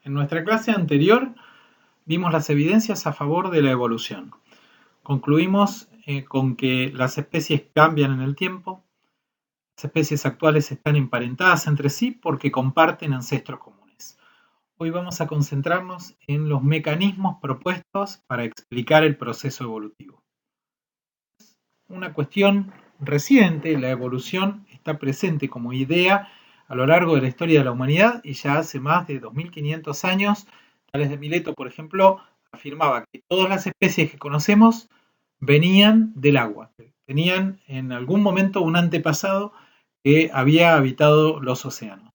En nuestra clase anterior vimos las evidencias a favor de la evolución. Concluimos con que las especies cambian en el tiempo, las especies actuales están emparentadas entre sí porque comparten ancestros comunes. Hoy vamos a concentrarnos en los mecanismos propuestos para explicar el proceso evolutivo. Una cuestión reciente, la evolución está presente como idea a lo largo de la historia de la humanidad y ya hace más de 2500 años. Tales de Mileto, por ejemplo, afirmaba que todas las especies que conocemos venían del agua, tenían en algún momento un antepasado que había habitado los océanos.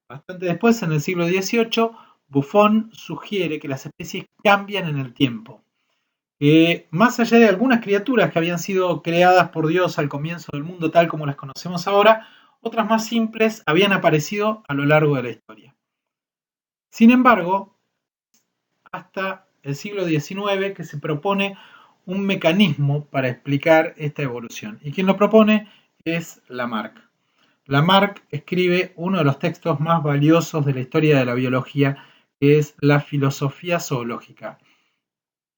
Bastante después, en el siglo XVIII, Buffon sugiere que las especies cambian en el tiempo. Más allá de algunas criaturas que habían sido creadas por Dios al comienzo del mundo tal como las conocemos ahora, otras más simples habían aparecido a lo largo de la historia. Sin embargo, hasta el siglo XIX que se propone un mecanismo para explicar esta evolución. Y quien lo propone es Lamarck. Lamarck escribe uno de los textos más valiosos de la historia de la biología, que es la Filosofía Zoológica.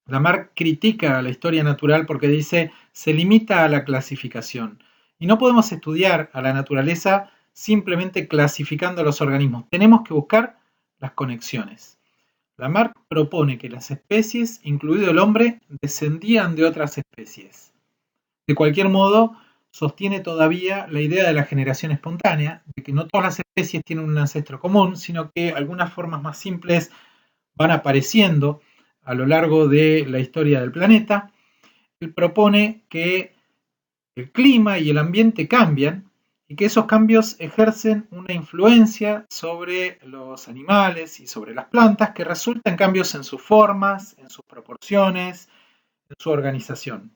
Lamarck critica a la historia natural porque dice se limita a la clasificación y no podemos estudiar a la naturaleza simplemente clasificando los organismos, tenemos que buscar las conexiones. Lamarck propone que las especies, incluido el hombre, descendían de otras especies. De cualquier modo, sostiene todavía la idea de la generación espontánea, de que no todas las especies tienen un ancestro común, sino que algunas formas más simples van apareciendo a lo largo de la historia del planeta. Él propone que el clima y el ambiente cambian y que esos cambios ejercen una influencia sobre los animales y sobre las plantas que resulta en cambios en sus formas, en sus proporciones, en su organización.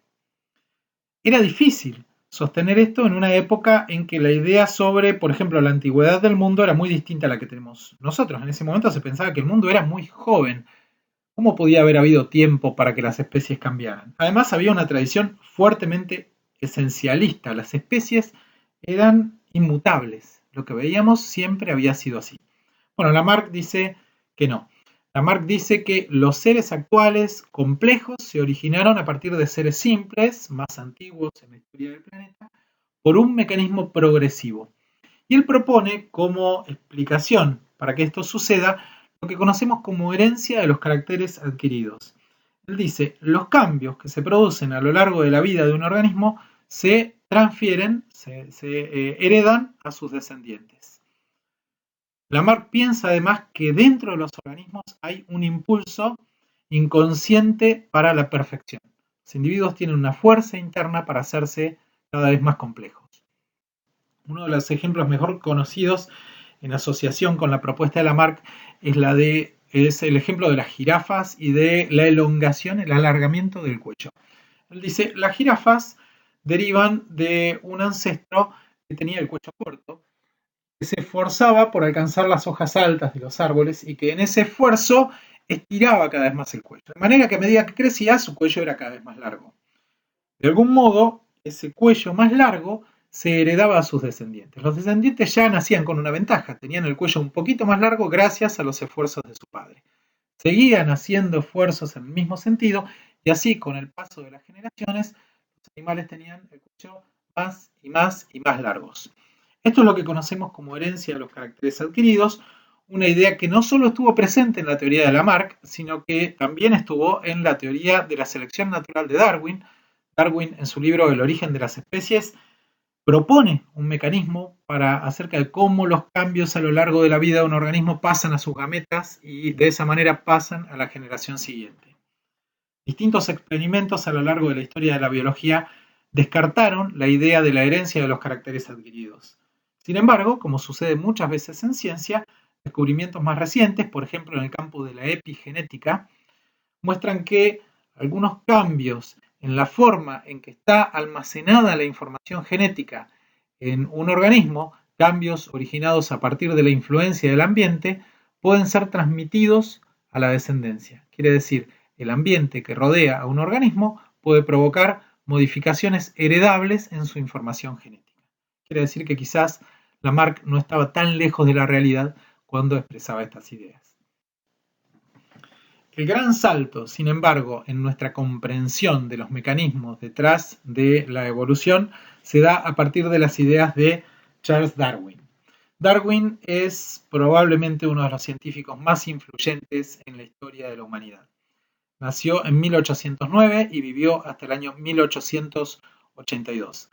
Era difícil sostener esto en una época en que la idea sobre, por ejemplo, la antigüedad del mundo era muy distinta a la que tenemos nosotros. En ese momento se pensaba que el mundo era muy joven. ¿Cómo podía haber habido tiempo para que las especies cambiaran? Además, había una tradición fuertemente esencialista. Las especies eran inmutables. Lo que veíamos siempre había sido así. Bueno, Lamarck dice que no. Lamarck dice que los seres actuales complejos se originaron a partir de seres simples, más antiguos en la historia del planeta, por un mecanismo progresivo. Y él propone como explicación para que esto suceda lo que conocemos como herencia de los caracteres adquiridos. Él dice, los cambios que se producen a lo largo de la vida de un organismo se transfieren, se heredan a sus descendientes. Lamarck piensa además que dentro de los organismos hay un impulso inconsciente para la perfección. Los individuos tienen una fuerza interna para hacerse cada vez más complejos. Uno de los ejemplos mejor conocidos en asociación con la propuesta de Lamarck es el ejemplo de las jirafas y de la elongación, el alargamiento del cuello. Él dice, las jirafas derivan de un ancestro que tenía el cuello corto, que se esforzaba por alcanzar las hojas altas de los árboles y que en ese esfuerzo estiraba cada vez más el cuello. De manera que a medida que crecía, su cuello era cada vez más largo. De algún modo, ese cuello más largo se heredaba a sus descendientes. Los descendientes ya nacían con una ventaja, tenían el cuello un poquito más largo gracias a los esfuerzos de su padre. Seguían haciendo esfuerzos en el mismo sentido y así con el paso de las generaciones los animales tenían el cuello más y más y más largos. Esto es lo que conocemos como herencia de los caracteres adquiridos, una idea que no solo estuvo presente en la teoría de Lamarck, sino que también estuvo en la teoría de la selección natural de Darwin. Darwin, en su libro El origen de las especies, propone un mecanismo acerca de cómo los cambios a lo largo de la vida de un organismo pasan a sus gametas y de esa manera pasan a la generación siguiente. Distintos experimentos a lo largo de la historia de la biología descartaron la idea de la herencia de los caracteres adquiridos. Sin embargo, como sucede muchas veces en ciencia, descubrimientos más recientes, por ejemplo en el campo de la epigenética, muestran que algunos cambios en la forma en que está almacenada la información genética en un organismo, cambios originados a partir de la influencia del ambiente, pueden ser transmitidos a la descendencia. Quiere decir, el ambiente que rodea a un organismo puede provocar modificaciones heredables en su información genética. Quiere decir que quizás Lamarck no estaba tan lejos de la realidad cuando expresaba estas ideas. El gran salto, sin embargo, en nuestra comprensión de los mecanismos detrás de la evolución se da a partir de las ideas de Charles Darwin. Darwin es probablemente uno de los científicos más influyentes en la historia de la humanidad. Nació en 1809 y vivió hasta el año 1882.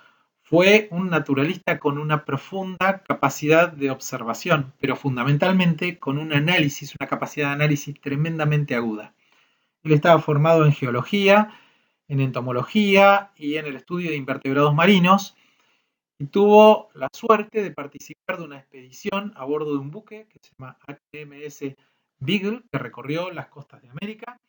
Fue un naturalista con una profunda capacidad de observación, pero fundamentalmente con un análisis, una capacidad de análisis tremendamente aguda. Él estaba formado en geología, en entomología y en el estudio de invertebrados marinos, y tuvo la suerte de participar de una expedición a bordo de un buque que se llama HMS Beagle, que recorrió las costas de América,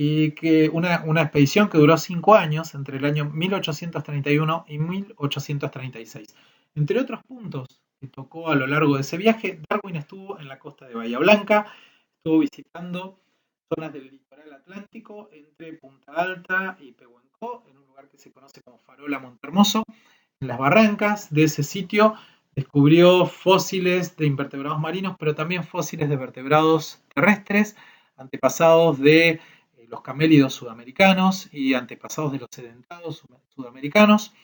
y que una expedición que duró 5 años, entre el año 1831 y 1836. Entre otros puntos que tocó a lo largo de ese viaje, Darwin estuvo en la costa de Bahía Blanca, estuvo visitando zonas del litoral atlántico entre Punta Alta y Pehuenco, en un lugar que se conoce como Farola Montehermoso. En las barrancas de ese sitio descubrió fósiles de invertebrados marinos, pero también fósiles de vertebrados terrestres, antepasados de los camélidos sudamericanos y antepasados de los sedentados sudamericanos.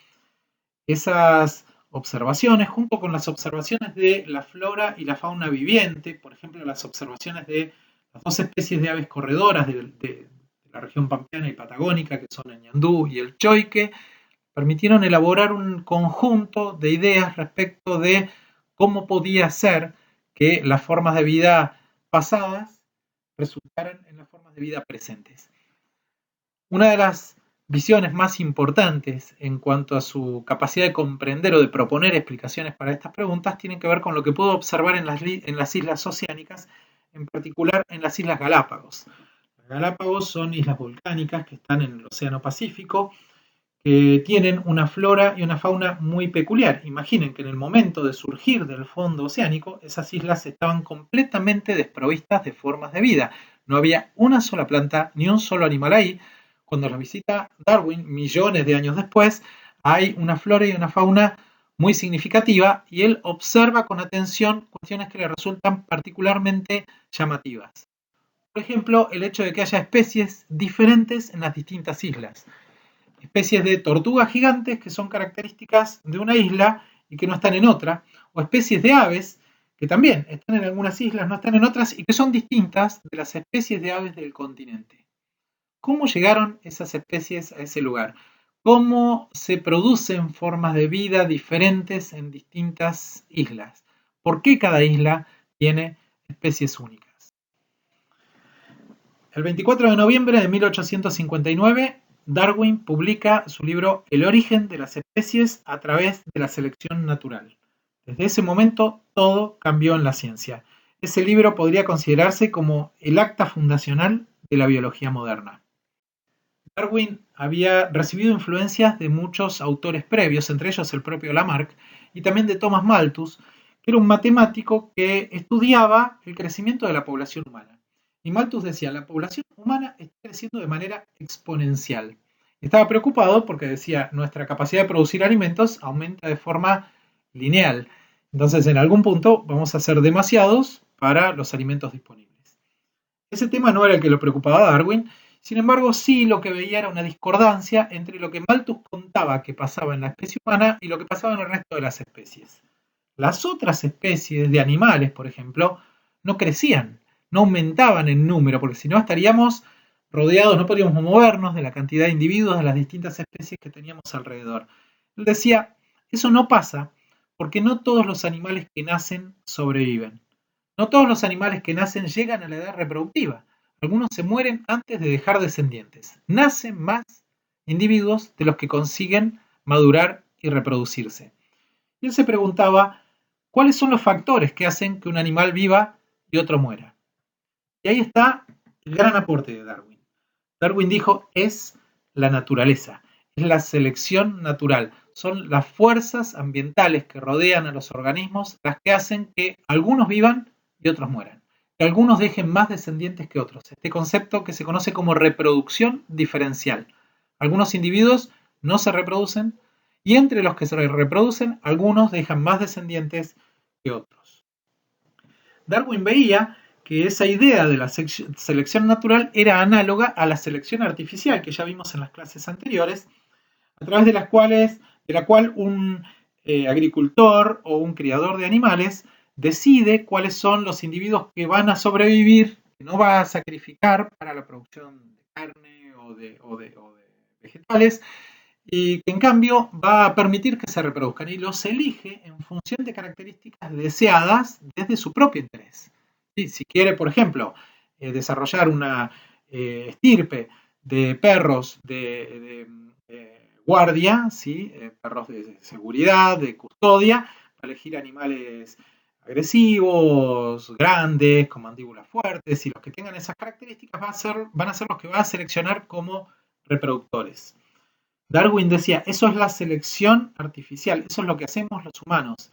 Esas observaciones, junto con las observaciones de la flora y la fauna viviente, por ejemplo, las observaciones de las dos especies de aves corredoras de la región pampeana y patagónica, que son el ñandú y el choique, permitieron elaborar un conjunto de ideas respecto de cómo podía ser que las formas de vida pasadas resultaran en las formas de vida presentes. Una de las visiones más importantes en cuanto a su capacidad de comprender o de proponer explicaciones para estas preguntas tiene que ver con lo que pudo observar en las islas oceánicas, en particular en las Islas Galápagos. Las Galápagos son islas volcánicas que están en el Océano Pacífico, que tienen una flora y una fauna muy peculiar. Imaginen que en el momento de surgir del fondo oceánico, esas islas estaban completamente desprovistas de formas de vida. No había una sola planta ni un solo animal ahí. Cuando las visita Darwin, millones de años después, hay una flora y una fauna muy significativa y él observa con atención cuestiones que le resultan particularmente llamativas. Por ejemplo, el hecho de que haya especies diferentes en las distintas islas. Especies de tortugas gigantes que son características de una isla y que no están en otra, o especies de aves que también están en algunas islas, no están en otras y que son distintas de las especies de aves del continente. ¿Cómo llegaron esas especies a ese lugar? ¿Cómo se producen formas de vida diferentes en distintas islas? ¿Por qué cada isla tiene especies únicas? El 24 de noviembre de 1859, Darwin publica su libro El origen de las especies a través de la selección natural. Desde ese momento todo cambió en la ciencia. Ese libro podría considerarse como el acta fundacional de la biología moderna. Darwin había recibido influencias de muchos autores previos, entre ellos el propio Lamarck, y también de Thomas Malthus, que era un matemático que estudiaba el crecimiento de la población humana. Y Malthus decía, la población humana está creciendo de manera exponencial. Estaba preocupado porque decía, nuestra capacidad de producir alimentos aumenta de forma lineal. Entonces, en algún punto vamos a ser demasiados para los alimentos disponibles. Ese tema no era el que lo preocupaba a Darwin, sin embargo, sí lo que veía era una discordancia entre lo que Malthus contaba que pasaba en la especie humana y lo que pasaba en el resto de las especies. Las otras especies de animales, por ejemplo, no crecían, no aumentaban en número, porque si no estaríamos rodeados, no podríamos movernos de la cantidad de individuos de las distintas especies que teníamos alrededor. Él decía, eso no pasa porque no todos los animales que nacen sobreviven. No todos los animales que nacen llegan a la edad reproductiva. Algunos se mueren antes de dejar descendientes. Nacen más individuos de los que consiguen madurar y reproducirse. Y él se preguntaba, ¿cuáles son los factores que hacen que un animal viva y otro muera? Y ahí está el gran aporte de Darwin. Darwin dijo, es la naturaleza, es la selección natural. Son las fuerzas ambientales que rodean a los organismos las que hacen que algunos vivan y otros mueran. Que algunos dejen más descendientes que otros. Este concepto que se conoce como reproducción diferencial. Algunos individuos no se reproducen y entre los que se reproducen, algunos dejan más descendientes que otros. Darwin veía que esa idea de la selección natural era análoga a la selección artificial que ya vimos en las clases anteriores, a través de la cual un agricultor o un criador de animales decide cuáles son los individuos que van a sobrevivir, que no va a sacrificar para la producción de carne o de vegetales, y que en cambio va a permitir que se reproduzcan, y los elige en función de características deseadas desde su propio interés. ¿Sí? Si quiere, por ejemplo, desarrollar una estirpe de perros de guardia, ¿sí? Perros de seguridad, de custodia, va a elegir animales agresivos, grandes, con mandíbulas fuertes, y los que tengan esas características van a ser los que va a seleccionar como reproductores. Darwin decía, eso es la selección artificial, eso es lo que hacemos los humanos.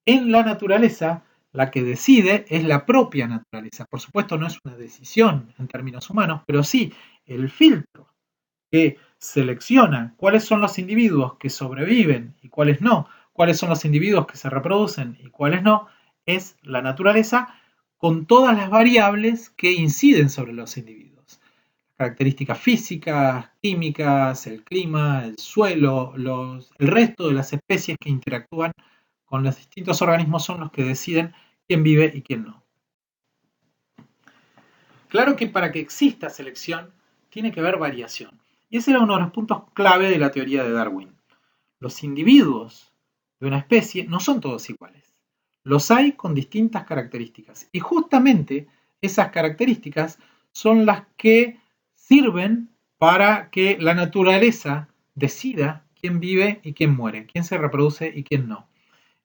En la naturaleza, la que decide es la propia naturaleza. Por supuesto, no es una decisión en términos humanos, pero sí el filtro que selecciona cuáles son los individuos que sobreviven y cuáles no, cuáles son los individuos que se reproducen y cuáles no, es la naturaleza con todas las variables que inciden sobre los individuos. Características físicas, químicas, el clima, el suelo, el resto de las especies que interactúan con los distintos organismos son los que deciden quién vive y quién no. Claro que para que exista selección tiene que haber variación. Y ese era uno de los puntos clave de la teoría de Darwin. Los individuos de una especie no son todos iguales. Los hay con distintas características. Y justamente esas características son las que sirven para que la naturaleza decida quién vive y quién muere, quién se reproduce y quién no.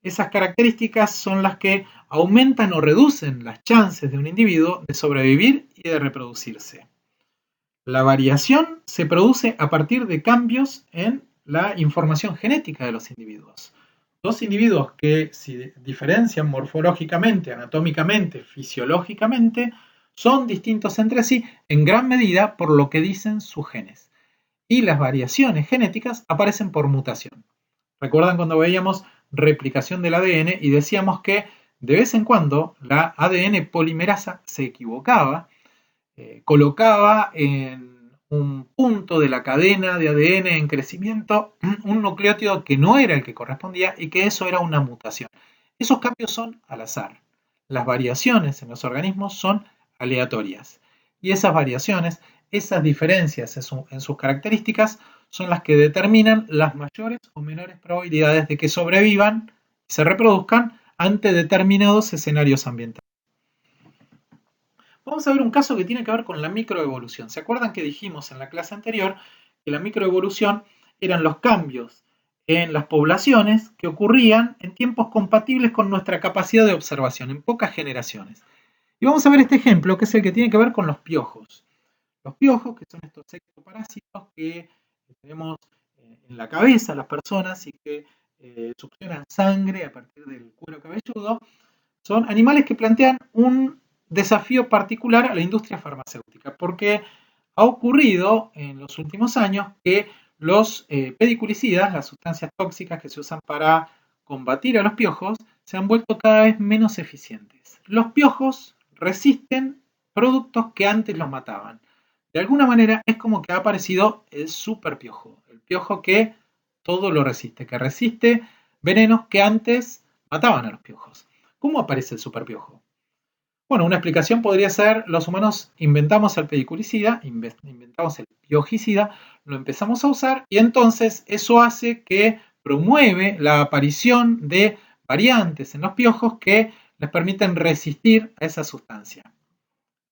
Esas características son las que aumentan o reducen las chances de un individuo de sobrevivir y de reproducirse. La variación se produce a partir de cambios en la información genética de los individuos. Dos individuos que se diferencian morfológicamente, anatómicamente, fisiológicamente, son distintos entre sí en gran medida por lo que dicen sus genes. Y las variaciones genéticas aparecen por mutación. ¿Recuerdan cuando veíamos replicación del ADN y decíamos que de vez en cuando la ADN polimerasa se equivocaba, colocaba en un punto de la cadena de ADN en crecimiento un nucleótido que no era el que correspondía y que eso era una mutación? Esos cambios son al azar. Las variaciones en los organismos son aleatorias. Y esas variaciones, esas diferencias en sus características, son las que determinan las mayores o menores probabilidades de que sobrevivan y se reproduzcan ante determinados escenarios ambientales. Vamos a ver un caso que tiene que ver con la microevolución. ¿Se acuerdan que dijimos en la clase anterior que la microevolución eran los cambios en las poblaciones que ocurrían en tiempos compatibles con nuestra capacidad de observación, en pocas generaciones? Y vamos a ver este ejemplo, que es el que tiene que ver con los piojos. Los piojos, que son estos ectoparásitos que tenemos en la cabeza las personas y que succionan sangre a partir del cuero cabelludo, son animales que plantean un desafío particular a la industria farmacéutica, porque ha ocurrido en los últimos años que los pediculicidas, las sustancias tóxicas que se usan para combatir a los piojos, se han vuelto cada vez menos eficientes. Los piojos resisten productos que antes los mataban. De alguna manera es como que ha aparecido el superpiojo, el piojo que todo lo resiste, que resiste venenos que antes mataban a los piojos. ¿Cómo aparece el superpiojo? Bueno, una explicación podría ser: los humanos inventamos el pediculicida, inventamos el piojicida, lo empezamos a usar y entonces eso hace que promueve la aparición de variantes en los piojos que les permiten resistir a esa sustancia.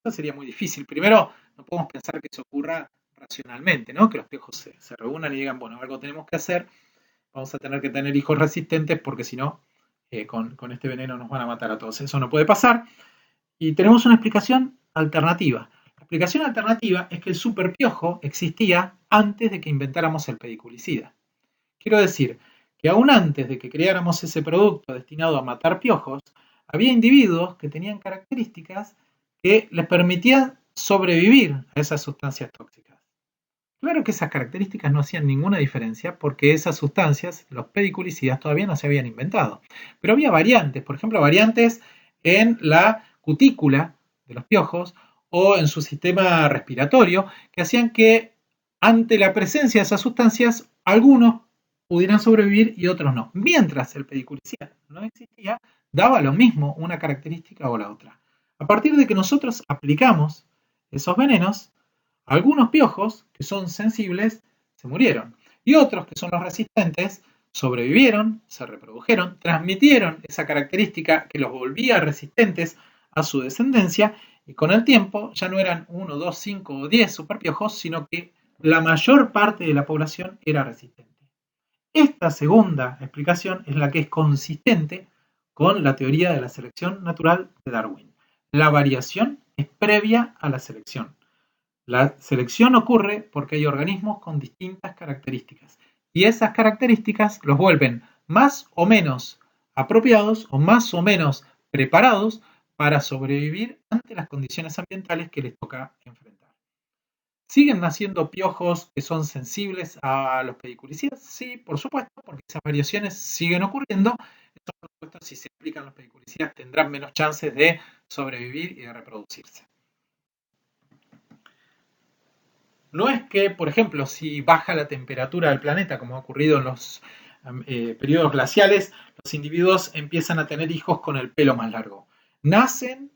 Eso sería muy difícil. Primero, no podemos pensar que eso ocurra racionalmente, ¿no? Que los piojos se reúnan y digan, bueno, algo tenemos que hacer, vamos a tener que tener hijos resistentes porque si no, con este veneno nos van a matar a todos. Eso no puede pasar. Y tenemos una explicación alternativa. La explicación alternativa es que el superpiojo existía antes de que inventáramos el pediculicida. Quiero decir que aún antes de que creáramos ese producto destinado a matar piojos, había individuos que tenían características que les permitían sobrevivir a esas sustancias tóxicas. Claro que esas características no hacían ninguna diferencia porque esas sustancias, los pediculicidas, todavía no se habían inventado. Pero había variantes, por ejemplo, variantes en la cutícula de los piojos o en su sistema respiratorio, que hacían que ante la presencia de esas sustancias algunos pudieran sobrevivir y otros no. Mientras el pediculicida no existía, daba lo mismo una característica o la otra. A partir de que nosotros aplicamos esos venenos, algunos piojos que son sensibles se murieron y otros que son los resistentes sobrevivieron, se reprodujeron, transmitieron esa característica que los volvía resistentes a su descendencia y con el tiempo ya no eran 1, 2, 5 o 10 superpiojos, sino que la mayor parte de la población era resistente. Esta segunda explicación es la que es consistente con la teoría de la selección natural de Darwin. La variación es previa a la selección. La selección ocurre porque hay organismos con distintas características y esas características los vuelven más o menos apropiados o más o menos preparados para sobrevivir ante las condiciones ambientales que les toca enfrentar. ¿Siguen naciendo piojos que son sensibles a los pediculicidas? Sí, por supuesto, porque esas variaciones siguen ocurriendo. Entonces, por supuesto, si se aplican los pediculicidas tendrán menos chances de sobrevivir y de reproducirse. No es que, por ejemplo, si baja la temperatura del planeta, como ha ocurrido en los periodos glaciales, los individuos empiezan a tener hijos con el pelo más largo. Nacen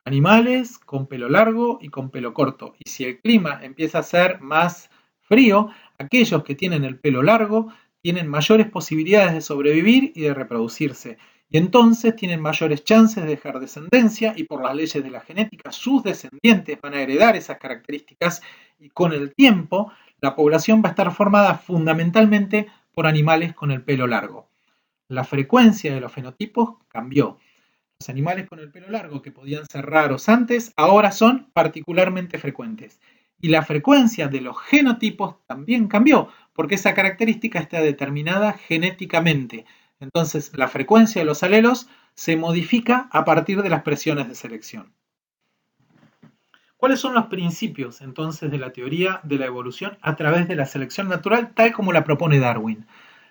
animales con pelo largo y con pelo corto. Y si el clima empieza a ser más frío, aquellos que tienen el pelo largo tienen mayores posibilidades de sobrevivir y de reproducirse. Y entonces tienen mayores chances de dejar descendencia y por las leyes de la genética sus descendientes van a heredar esas características y con el tiempo la población va a estar formada fundamentalmente por animales con el pelo largo. La frecuencia de los fenotipos cambió. Los animales con el pelo largo que podían ser raros antes, ahora son particularmente frecuentes. Y la frecuencia de los genotipos también cambió, porque esa característica está determinada genéticamente. Entonces, la frecuencia de los alelos se modifica a partir de las presiones de selección. ¿Cuáles son los principios entonces de la teoría de la evolución a través de la selección natural tal como la propone Darwin?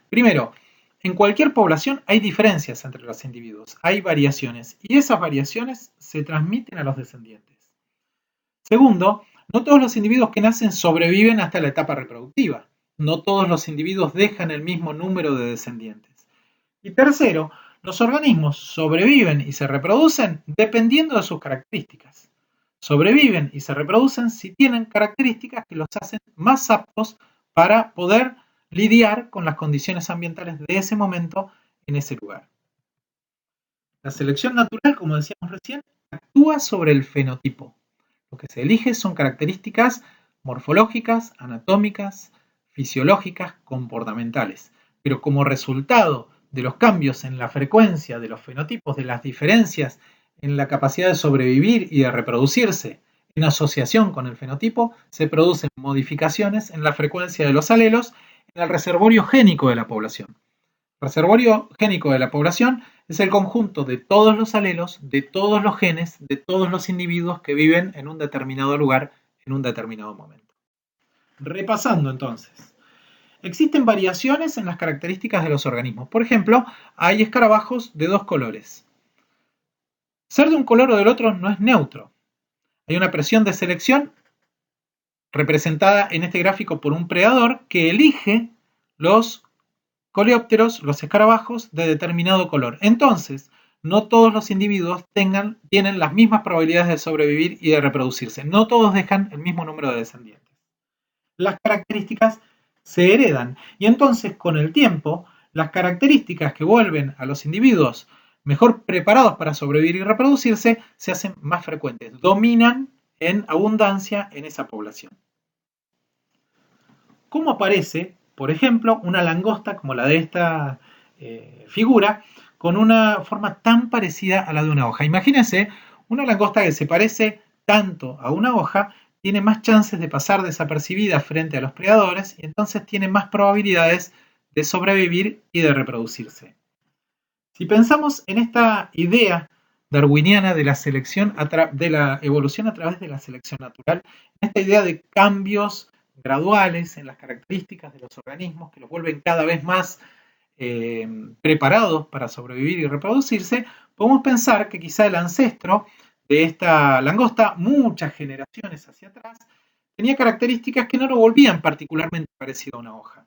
Primero, en cualquier población hay diferencias entre los individuos, hay variaciones y esas variaciones se transmiten a los descendientes. Segundo, no todos los individuos que nacen sobreviven hasta la etapa reproductiva. No todos los individuos dejan el mismo número de descendientes. Y tercero, los organismos sobreviven y se reproducen dependiendo de sus características. Sobreviven y se reproducen si tienen características que los hacen más aptos para poder lidiar con las condiciones ambientales de ese momento en ese lugar. La selección natural, como decíamos recién, actúa sobre el fenotipo. Lo que se elige son características morfológicas, anatómicas, fisiológicas, comportamentales. Pero como resultado de los cambios en la frecuencia de los fenotipos, de las diferencias en la capacidad de sobrevivir y de reproducirse en asociación con el fenotipo, se producen modificaciones en la frecuencia de los alelos en el reservorio génico de la población. El reservorio génico de la población es el conjunto de todos los alelos, de todos los genes, de todos los individuos que viven en un determinado lugar en un determinado momento. Repasando entonces, existen variaciones en las características de los organismos. Por ejemplo, hay escarabajos de dos colores. Ser de un color o del otro no es neutro. Hay una presión de selección representada en este gráfico por un predador que elige los coleópteros, los escarabajos de determinado color. Entonces, no todos los individuos tienen las mismas probabilidades de sobrevivir y de reproducirse. No todos dejan el mismo número de descendientes. Las características se heredan y entonces con el tiempo las características que vuelven a los individuos mejor preparados para sobrevivir y reproducirse se hacen más frecuentes, dominan en abundancia en esa población. ¿Cómo aparece, por ejemplo, una langosta como la de esta figura con una forma tan parecida a la de una hoja? Imagínense una langosta que se parece tanto a una hoja, tiene más chances de pasar desapercibida frente a los predadores y entonces tiene más probabilidades de sobrevivir y de reproducirse. Si pensamos en esta idea darwiniana de la selección, de la evolución a través de la selección natural, en esta idea de cambios graduales en las características de los organismos que los vuelven cada vez más preparados para sobrevivir y reproducirse, podemos pensar que quizá el ancestro de esta langosta, muchas generaciones hacia atrás, tenía características que no lo volvían particularmente parecido a una hoja.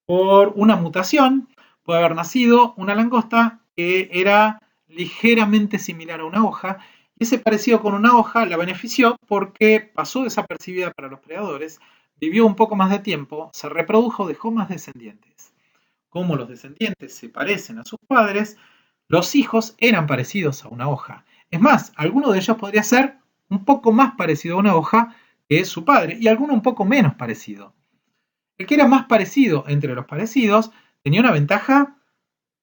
Por una mutación puede haber nacido una langosta que era ligeramente similar a una hoja, y ese parecido con una hoja la benefició porque pasó desapercibida para los predadores, vivió un poco más de tiempo, se reprodujo, dejó más descendientes. Como los descendientes se parecen a sus padres, los hijos eran parecidos a una hoja. Es más, alguno de ellos podría ser un poco más parecido a una hoja que su padre y alguno un poco menos parecido. El que era más parecido entre los parecidos tenía una ventaja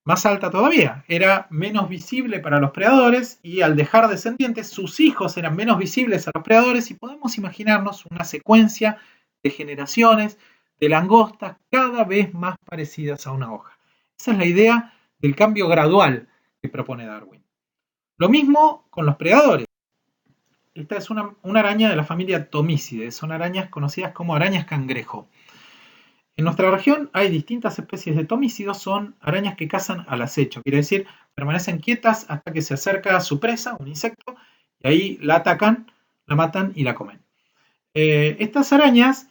más alta todavía. Era menos visible para los predadores y al dejar descendientes, sus hijos eran menos visibles a los predadores y podemos imaginarnos una secuencia de generaciones de langostas cada vez más parecidas a una hoja. Esa es la idea del cambio gradual que propone Darwin. Lo mismo con los predadores. Esta es una araña de la familia Tomicidae, son arañas conocidas como arañas cangrejo. En nuestra región hay distintas especies de tomícidos, son arañas que cazan al acecho, quiere decir, permanecen quietas hasta que se acerca a su presa, un insecto, y ahí la atacan, la matan y la comen. Estas arañas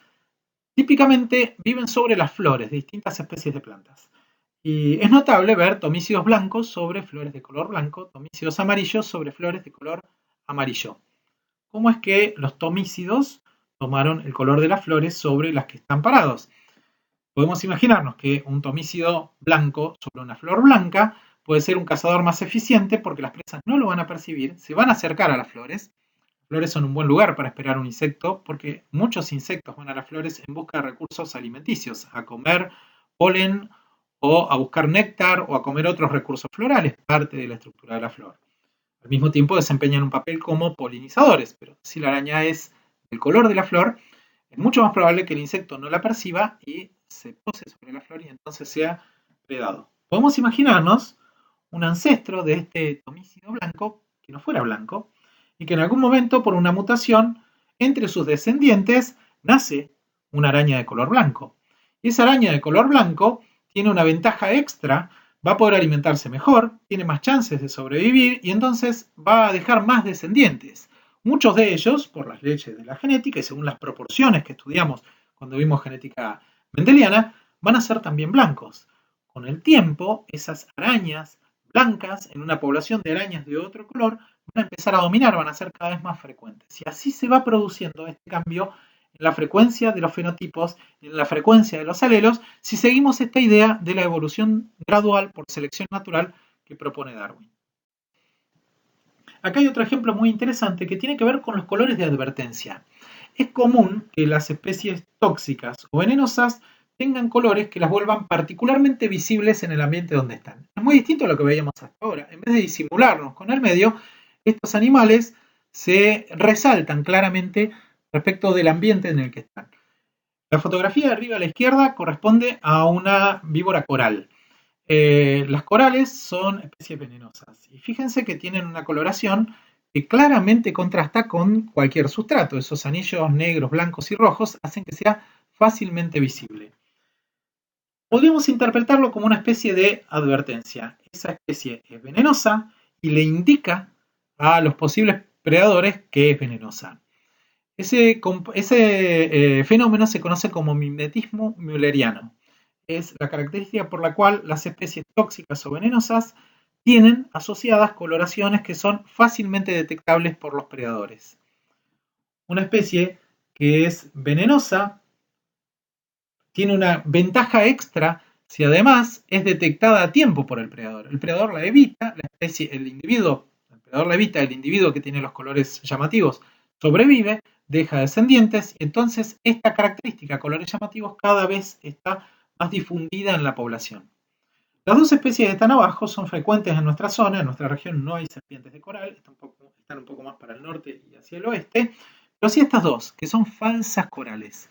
típicamente viven sobre las flores de distintas especies de plantas. Y es notable ver tomícidos blancos sobre flores de color blanco, tomícidos amarillos sobre flores de color amarillo. ¿Cómo es que los tomícidos tomaron el color de las flores sobre las que están parados? Podemos imaginarnos que un tomícido blanco sobre una flor blanca puede ser un cazador más eficiente porque las presas no lo van a percibir, se van a acercar a las flores. Las flores son un buen lugar para esperar un insecto porque muchos insectos van a las flores en busca de recursos alimenticios, a comer polen o a buscar néctar o a comer otros recursos florales, parte de la estructura de la flor. Al mismo tiempo desempeñan un papel como polinizadores, pero si la araña es del color de la flor, es mucho más probable que el insecto no la perciba y se pose sobre la flor y entonces sea predado. Podemos imaginarnos un ancestro de este tomícido blanco que no fuera blanco y que en algún momento por una mutación entre sus descendientes nace una araña de color blanco. Y esa araña de color blanco tiene una ventaja extra, va a poder alimentarse mejor, tiene más chances de sobrevivir y entonces va a dejar más descendientes. Muchos de ellos, por las leyes de la genética y según las proporciones que estudiamos cuando vimos genética mendeliana, van a ser también blancos. Con el tiempo, esas arañas blancas en una población de arañas de otro color van a empezar a dominar, van a ser cada vez más frecuentes. Y así se va produciendo este cambio en la frecuencia de los fenotipos, en la frecuencia de los alelos, si seguimos esta idea de la evolución gradual por selección natural que propone Darwin. Acá hay otro ejemplo muy interesante que tiene que ver con los colores de advertencia. Es común que las especies tóxicas o venenosas tengan colores que las vuelvan particularmente visibles en el ambiente donde están. Es muy distinto a lo que veíamos hasta ahora. En vez de disimularnos con el medio, estos animales se resaltan claramente respecto del ambiente en el que están. La fotografía de arriba a la izquierda corresponde a una víbora coral. Las corales son especies venenosas y fíjense que tienen una coloración que claramente contrasta con cualquier sustrato. Esos anillos negros, blancos y rojos hacen que sea fácilmente visible. Podríamos interpretarlo como una especie de advertencia. Esa especie es venenosa y le indica a los posibles predadores que es venenosa. Ese fenómeno se conoce como mimetismo mülleriano. Es la característica por la cual las especies tóxicas o venenosas tienen asociadas coloraciones que son fácilmente detectables por los predadores. Una especie que es venenosa tiene una ventaja extra si además es detectada a tiempo por el predador. El predador la evita, el predador la evita, el individuo que tiene los colores llamativos sobrevive, deja descendientes, y entonces esta característica, colores llamativos, cada vez está más difundida en la población. Las dos especies que están abajo son frecuentes en nuestra zona, en nuestra región no hay serpientes de coral, están un poco más para el norte y hacia el oeste, pero sí estas dos, que son falsas corales.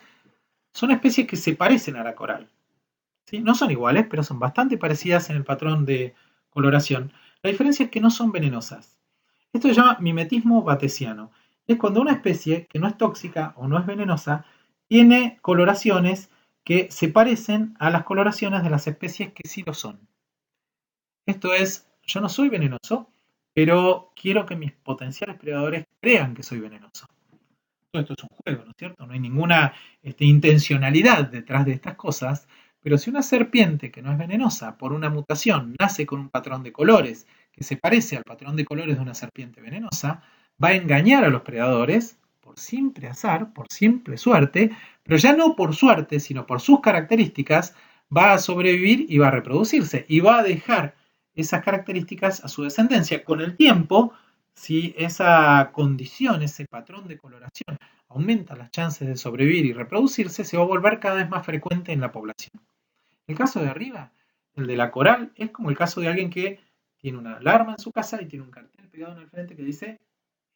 Son especies que se parecen a la coral. ¿Sí? No son iguales, pero son bastante parecidas en el patrón de coloración. La diferencia es que no son venenosas. Esto se llama mimetismo batesiano. Es cuando una especie que no es tóxica o no es venenosa tiene coloraciones que se parecen a las coloraciones de las especies que sí lo son. Esto es, yo no soy venenoso, pero quiero que mis potenciales predadores crean que soy venenoso. Todo esto es un juego, ¿no es cierto? No hay ninguna intencionalidad detrás de estas cosas, pero si una serpiente que no es venenosa por una mutación nace con un patrón de colores que se parece al patrón de colores de una serpiente venenosa, va a engañar a los predadores por simple azar, por simple suerte, pero ya no por suerte, sino por sus características, va a sobrevivir y va a reproducirse y va a dejar esas características a su descendencia. Con el tiempo, si esa condición, ese patrón de coloración aumenta las chances de sobrevivir y reproducirse, se va a volver cada vez más frecuente en la población. El caso de arriba, el de la coral, es como el caso de alguien que tiene una alarma en su casa y tiene un cartel pegado en el frente que dice,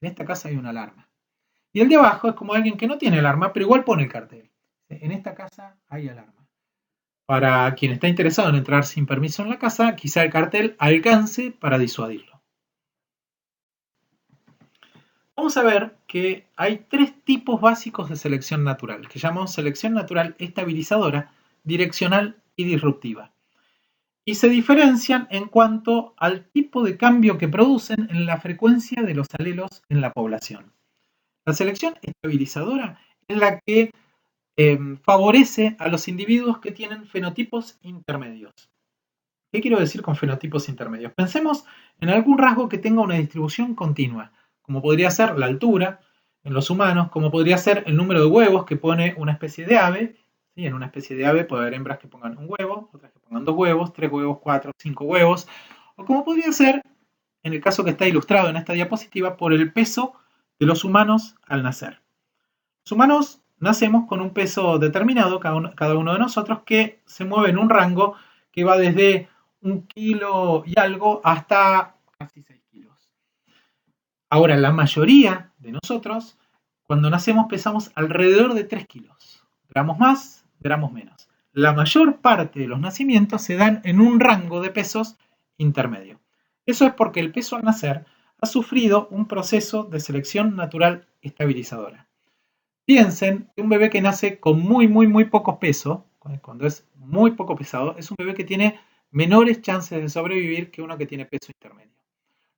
en esta casa hay una alarma. Y el de abajo es como alguien que no tiene alarma, pero igual pone el cartel. En esta casa hay alarma. Para quien está interesado en entrar sin permiso en la casa, quizá el cartel alcance para disuadirlo. Vamos a ver que hay tres tipos básicos de selección natural, que llamamos selección natural estabilizadora, direccional y disruptiva. Y se diferencian en cuanto al tipo de cambio que producen en la frecuencia de los alelos en la población. La selección estabilizadora es la que favorece a los individuos que tienen fenotipos intermedios. ¿Qué quiero decir con fenotipos intermedios? Pensemos en algún rasgo que tenga una distribución continua, como podría ser la altura en los humanos, como podría ser el número de huevos que pone una especie de ave. ¿Sí? En una especie de ave puede haber hembras que pongan un huevo, otras que pongan 2 huevos, 3 huevos, 4, 5 huevos, o como podría ser, en el caso que está ilustrado en esta diapositiva, por el peso de los humanos al nacer. Los humanos nacemos con un peso determinado, cada uno de nosotros, que se mueve en un rango que va desde 1 kilo y algo hasta casi 6 kilos. Ahora, la mayoría de nosotros, cuando nacemos, pesamos alrededor de 3 kilos. Gramos más, gramos menos. La mayor parte de los nacimientos se dan en un rango de pesos intermedio. Eso es porque el peso al nacer ha sufrido un proceso de selección natural estabilizadora. Piensen que un bebé que nace con muy poco peso, cuando es muy poco pesado, es un bebé que tiene menores chances de sobrevivir que uno que tiene peso intermedio.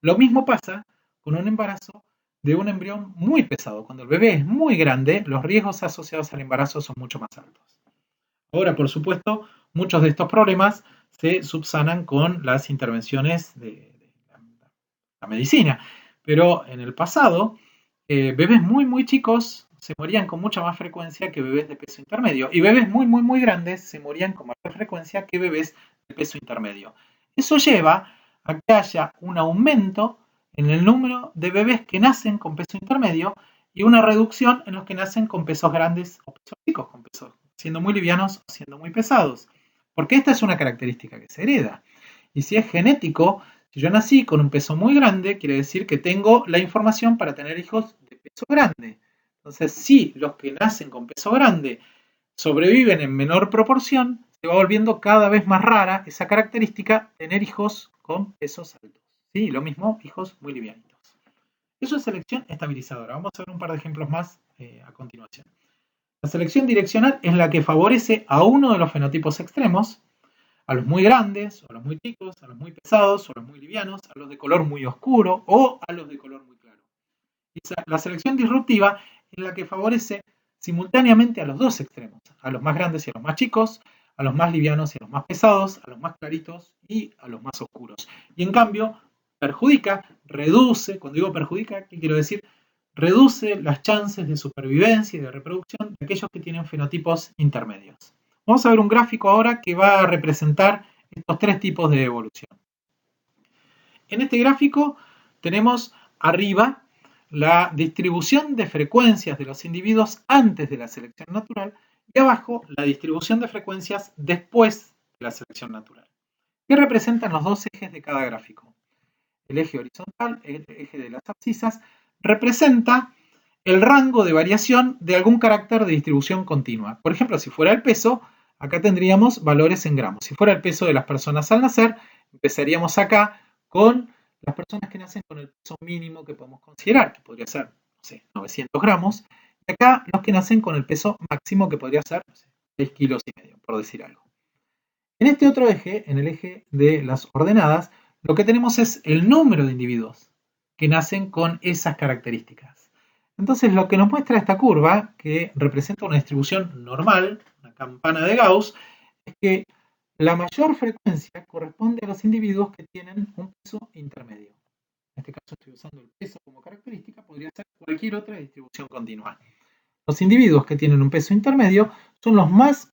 Lo mismo pasa con un embarazo de un embrión muy pesado. Cuando el bebé es muy grande, los riesgos asociados al embarazo son mucho más altos. Ahora, por supuesto, muchos de estos problemas se subsanan con las intervenciones de la medicina, pero en el pasado, bebés muy chicos se morían con mucha más frecuencia que bebés de peso intermedio. Y bebés muy grandes se morían con mayor frecuencia que bebés de peso intermedio. Eso lleva a que haya un aumento en el número de bebés que nacen con peso intermedio y una reducción en los que nacen con pesos grandes o pesos chicos, con pesos siendo muy livianos o siendo muy pesados. Porque esta es una característica que se hereda. Y si es genético, si yo nací con un peso muy grande, quiere decir que tengo la información para tener hijos de peso grande. Entonces, si los que nacen con peso grande sobreviven en menor proporción, se va volviendo cada vez más rara esa característica, tener hijos con pesos altos. ¿Sí? Lo mismo, hijos muy livianitos. Eso es selección estabilizadora. Vamos a ver un par de ejemplos más a continuación. La selección direccional es la que favorece a uno de los fenotipos extremos, a los muy grandes, o a los muy chicos, a los muy pesados, o a los muy livianos, a los de color muy oscuro o a los de color muy claro. Y la selección disruptiva es la que favorece simultáneamente a los dos extremos, a los más grandes y a los más chicos, a los más livianos y a los más pesados, a los más claritos y a los más oscuros. Y en cambio, perjudica, reduce, cuando digo perjudica, ¿qué quiero decir? Reduce las chances de supervivencia y de reproducción de aquellos que tienen fenotipos intermedios. Vamos a ver un gráfico ahora que va a representar estos tres tipos de evolución. En este gráfico tenemos arriba la distribución de frecuencias de los individuos antes de la selección natural y abajo la distribución de frecuencias después de la selección natural. ¿Qué representan los dos ejes de cada gráfico? El eje horizontal, el eje de las abscisas, representa el rango de variación de algún carácter de distribución continua. Por ejemplo, si fuera el peso, acá tendríamos valores en gramos. Si fuera el peso de las personas al nacer, empezaríamos acá con las personas que nacen con el peso mínimo que podemos considerar, que podría ser, no sé, 900 gramos, y acá los que nacen con el peso máximo, que podría ser, no sé, 6 kilos y medio, por decir algo. En este otro eje, en el eje de las ordenadas, lo que tenemos es el número de individuos que nacen con esas características. Entonces lo que nos muestra esta curva, que representa una distribución normal, una campana de Gauss, es que la mayor frecuencia corresponde a los individuos que tienen un peso intermedio. En este caso estoy usando el peso como característica, podría ser cualquier otra distribución continua. Los individuos que tienen un peso intermedio son los más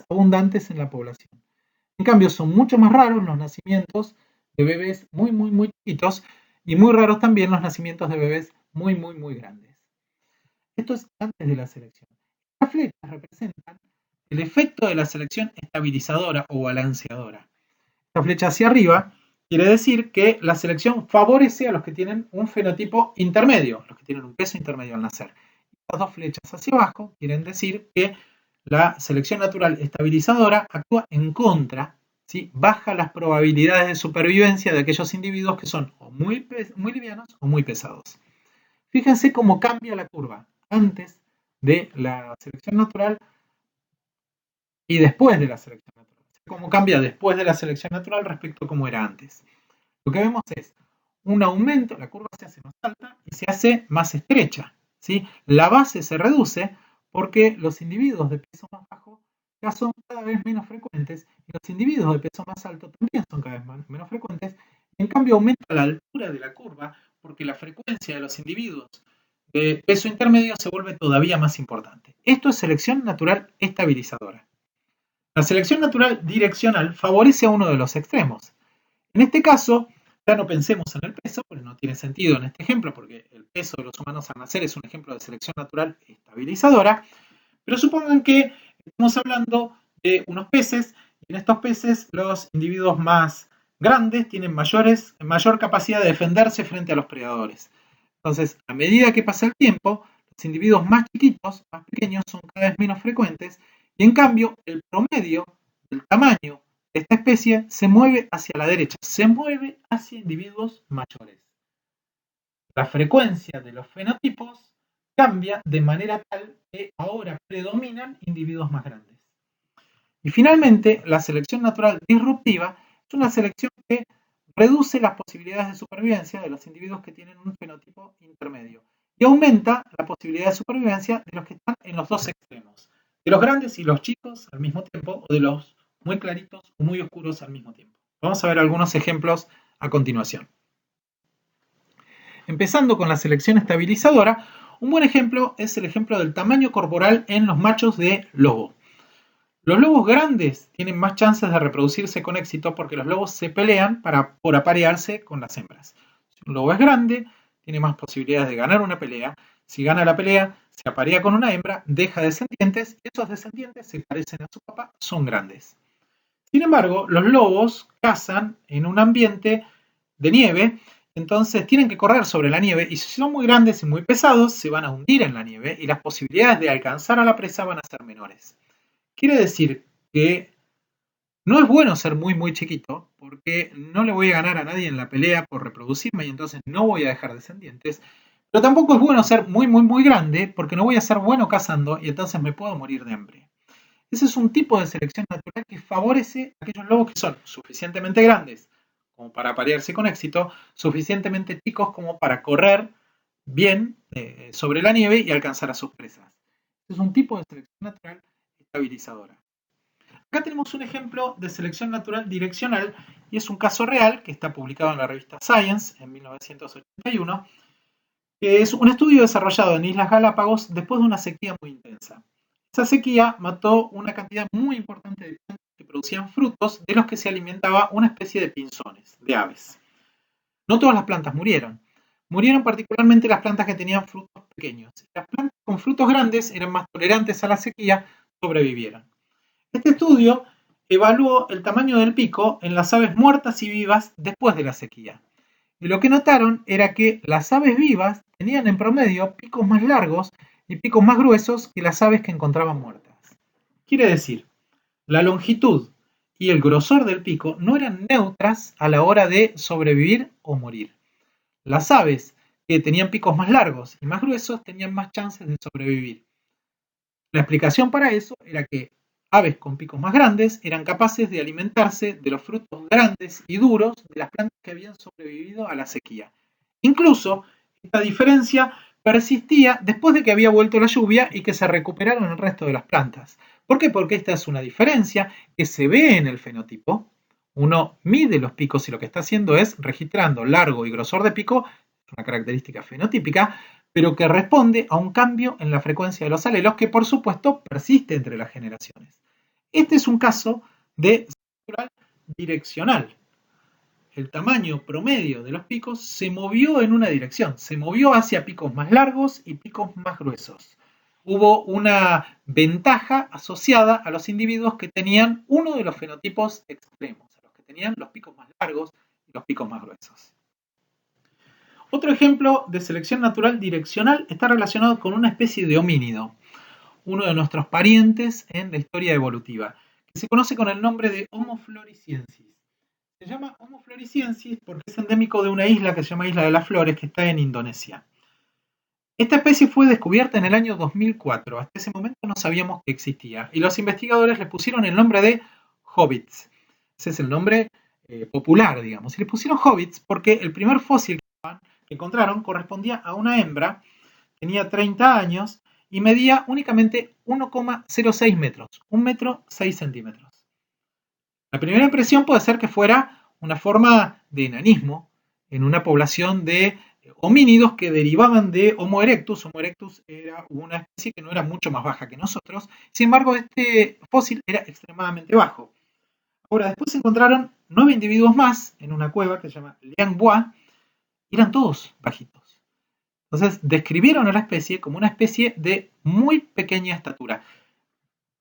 abundantes en la población. En cambio, son mucho más raros los nacimientos de bebés muy chiquitos y muy raros también los nacimientos de bebés muy grandes. Esto es antes de la selección. Las flechas representan el efecto de la selección estabilizadora o balanceadora. Esta flecha hacia arriba quiere decir que la selección favorece a los que tienen un fenotipo intermedio, los que tienen un peso intermedio al nacer. Estas dos flechas hacia abajo quieren decir que la selección natural estabilizadora actúa en contra, ¿sí? Baja las probabilidades de supervivencia de aquellos individuos que son o muy livianos o muy pesados. Fíjense cómo cambia la curva antes de la selección natural y después de la selección natural. Cómo cambia después de la selección natural respecto a cómo era antes. Lo que vemos es un aumento, la curva se hace más alta y se hace más estrecha, ¿sí? La base se reduce porque los individuos de peso más bajo ya son cada vez menos frecuentes y los individuos de peso más alto también son cada vez menos frecuentes. En cambio aumenta la altura de la curva porque la frecuencia de los individuos de peso intermedio se vuelve todavía más importante. Esto es selección natural estabilizadora. La selección natural direccional favorece a uno de los extremos. En este caso, ya no pensemos en el peso, porque no tiene sentido en este ejemplo, porque el peso de los humanos al nacer es un ejemplo de selección natural estabilizadora, pero supongan que estamos hablando de unos peces, y en estos peces los individuos más grandes tienen mayor capacidad de defenderse frente a los predadores. Entonces, a medida que pasa el tiempo, los individuos más chiquitos, más pequeños, son cada vez menos frecuentes, y en cambio, el promedio del tamaño de esta especie se mueve hacia la derecha, se mueve hacia individuos mayores. La frecuencia de los fenotipos cambia de manera tal que ahora predominan individuos más grandes. Y finalmente, la selección natural disruptiva es una selección que reduce las posibilidades de supervivencia de los individuos que tienen un fenotipo intermedio y aumenta la posibilidad de supervivencia de los que están en los dos extremos, de los grandes y los chicos al mismo tiempo, o de los muy claritos o muy oscuros al mismo tiempo. Vamos a ver algunos ejemplos a continuación. Empezando con la selección estabilizadora, un buen ejemplo es el ejemplo del tamaño corporal en los machos de lobo. Los lobos grandes tienen más chances de reproducirse con éxito porque los lobos se pelean por aparearse con las hembras. Si un lobo es grande, tiene más posibilidades de ganar una pelea. Si gana la pelea, se aparea con una hembra, deja descendientes y esos descendientes se parecen a su papá, son grandes. Sin embargo, los lobos cazan en un ambiente de nieve, entonces tienen que correr sobre la nieve y si son muy grandes y muy pesados, se van a hundir en la nieve y las posibilidades de alcanzar a la presa van a ser menores. Quiere decir que no es bueno ser muy chiquito porque no le voy a ganar a nadie en la pelea por reproducirme y entonces no voy a dejar descendientes. Pero tampoco es bueno ser muy grande porque no voy a ser bueno cazando y entonces me puedo morir de hambre. Ese es un tipo de selección natural que favorece a aquellos lobos que son suficientemente grandes como para aparearse con éxito, suficientemente chicos como para correr bien sobre la nieve y alcanzar a sus presas. Es un tipo de selección natural estabilizadora. Acá tenemos un ejemplo de selección natural direccional y es un caso real que está publicado en la revista Science en 1981, que es un estudio desarrollado en Islas Galápagos después de una sequía muy intensa. Esa sequía mató una cantidad muy importante de plantas que producían frutos de los que se alimentaba una especie de pinzones, de aves. No todas las plantas murieron. Murieron particularmente las plantas que tenían frutos pequeños. Las plantas con frutos grandes eran más tolerantes a la sequía, sobrevivieron. Este estudio evaluó el tamaño del pico en las aves muertas y vivas después de la sequía. Y lo que notaron era que las aves vivas tenían en promedio picos más largos y picos más gruesos que las aves que encontraban muertas. Quiere decir, la longitud y el grosor del pico no eran neutras a la hora de sobrevivir o morir. Las aves que tenían picos más largos y más gruesos tenían más chances de sobrevivir. La explicación para eso era que aves con picos más grandes eran capaces de alimentarse de los frutos grandes y duros de las plantas que habían sobrevivido a la sequía. Incluso esta diferencia persistía después de que había vuelto la lluvia y que se recuperaron el resto de las plantas. ¿Por qué? Porque esta es una diferencia que se ve en el fenotipo. Uno mide los picos y lo que está haciendo es registrando largo y grosor de pico, una característica fenotípica, pero que responde a un cambio en la frecuencia de los alelos que por supuesto persiste entre las generaciones. Este es un caso de natural direccional. El tamaño promedio de los picos se movió en una dirección, se movió hacia picos más largos y picos más gruesos. Hubo una ventaja asociada a los individuos que tenían uno de los fenotipos extremos, a los que tenían los picos más largos y los picos más gruesos. Otro ejemplo de selección natural direccional está relacionado con una especie de homínido, uno de nuestros parientes en la historia evolutiva, que se conoce con el nombre de Homo floresiensis. Se llama Homo floresiensis porque es endémico de una isla que se llama Isla de las Flores, que está en Indonesia. Esta especie fue descubierta en el año 2004. Hasta ese momento no sabíamos que existía. Y los investigadores le pusieron el nombre de hobbits. Ese es el nombre popular, digamos. Y le pusieron hobbits porque el primer fósil que encontraron correspondía a una hembra, tenía 30 años y medía únicamente 1,06 metros, 1 metro 6 centímetros. La primera impresión puede ser que fuera una forma de enanismo en una población de homínidos que derivaban de Homo erectus. Homo erectus era una especie que no era mucho más baja que nosotros. Sin embargo, este fósil era extremadamente bajo. Ahora, después se encontraron 9 individuos más en una cueva que se llama Lianghua y eran todos bajitos. Entonces, describieron a la especie como una especie de muy pequeña estatura.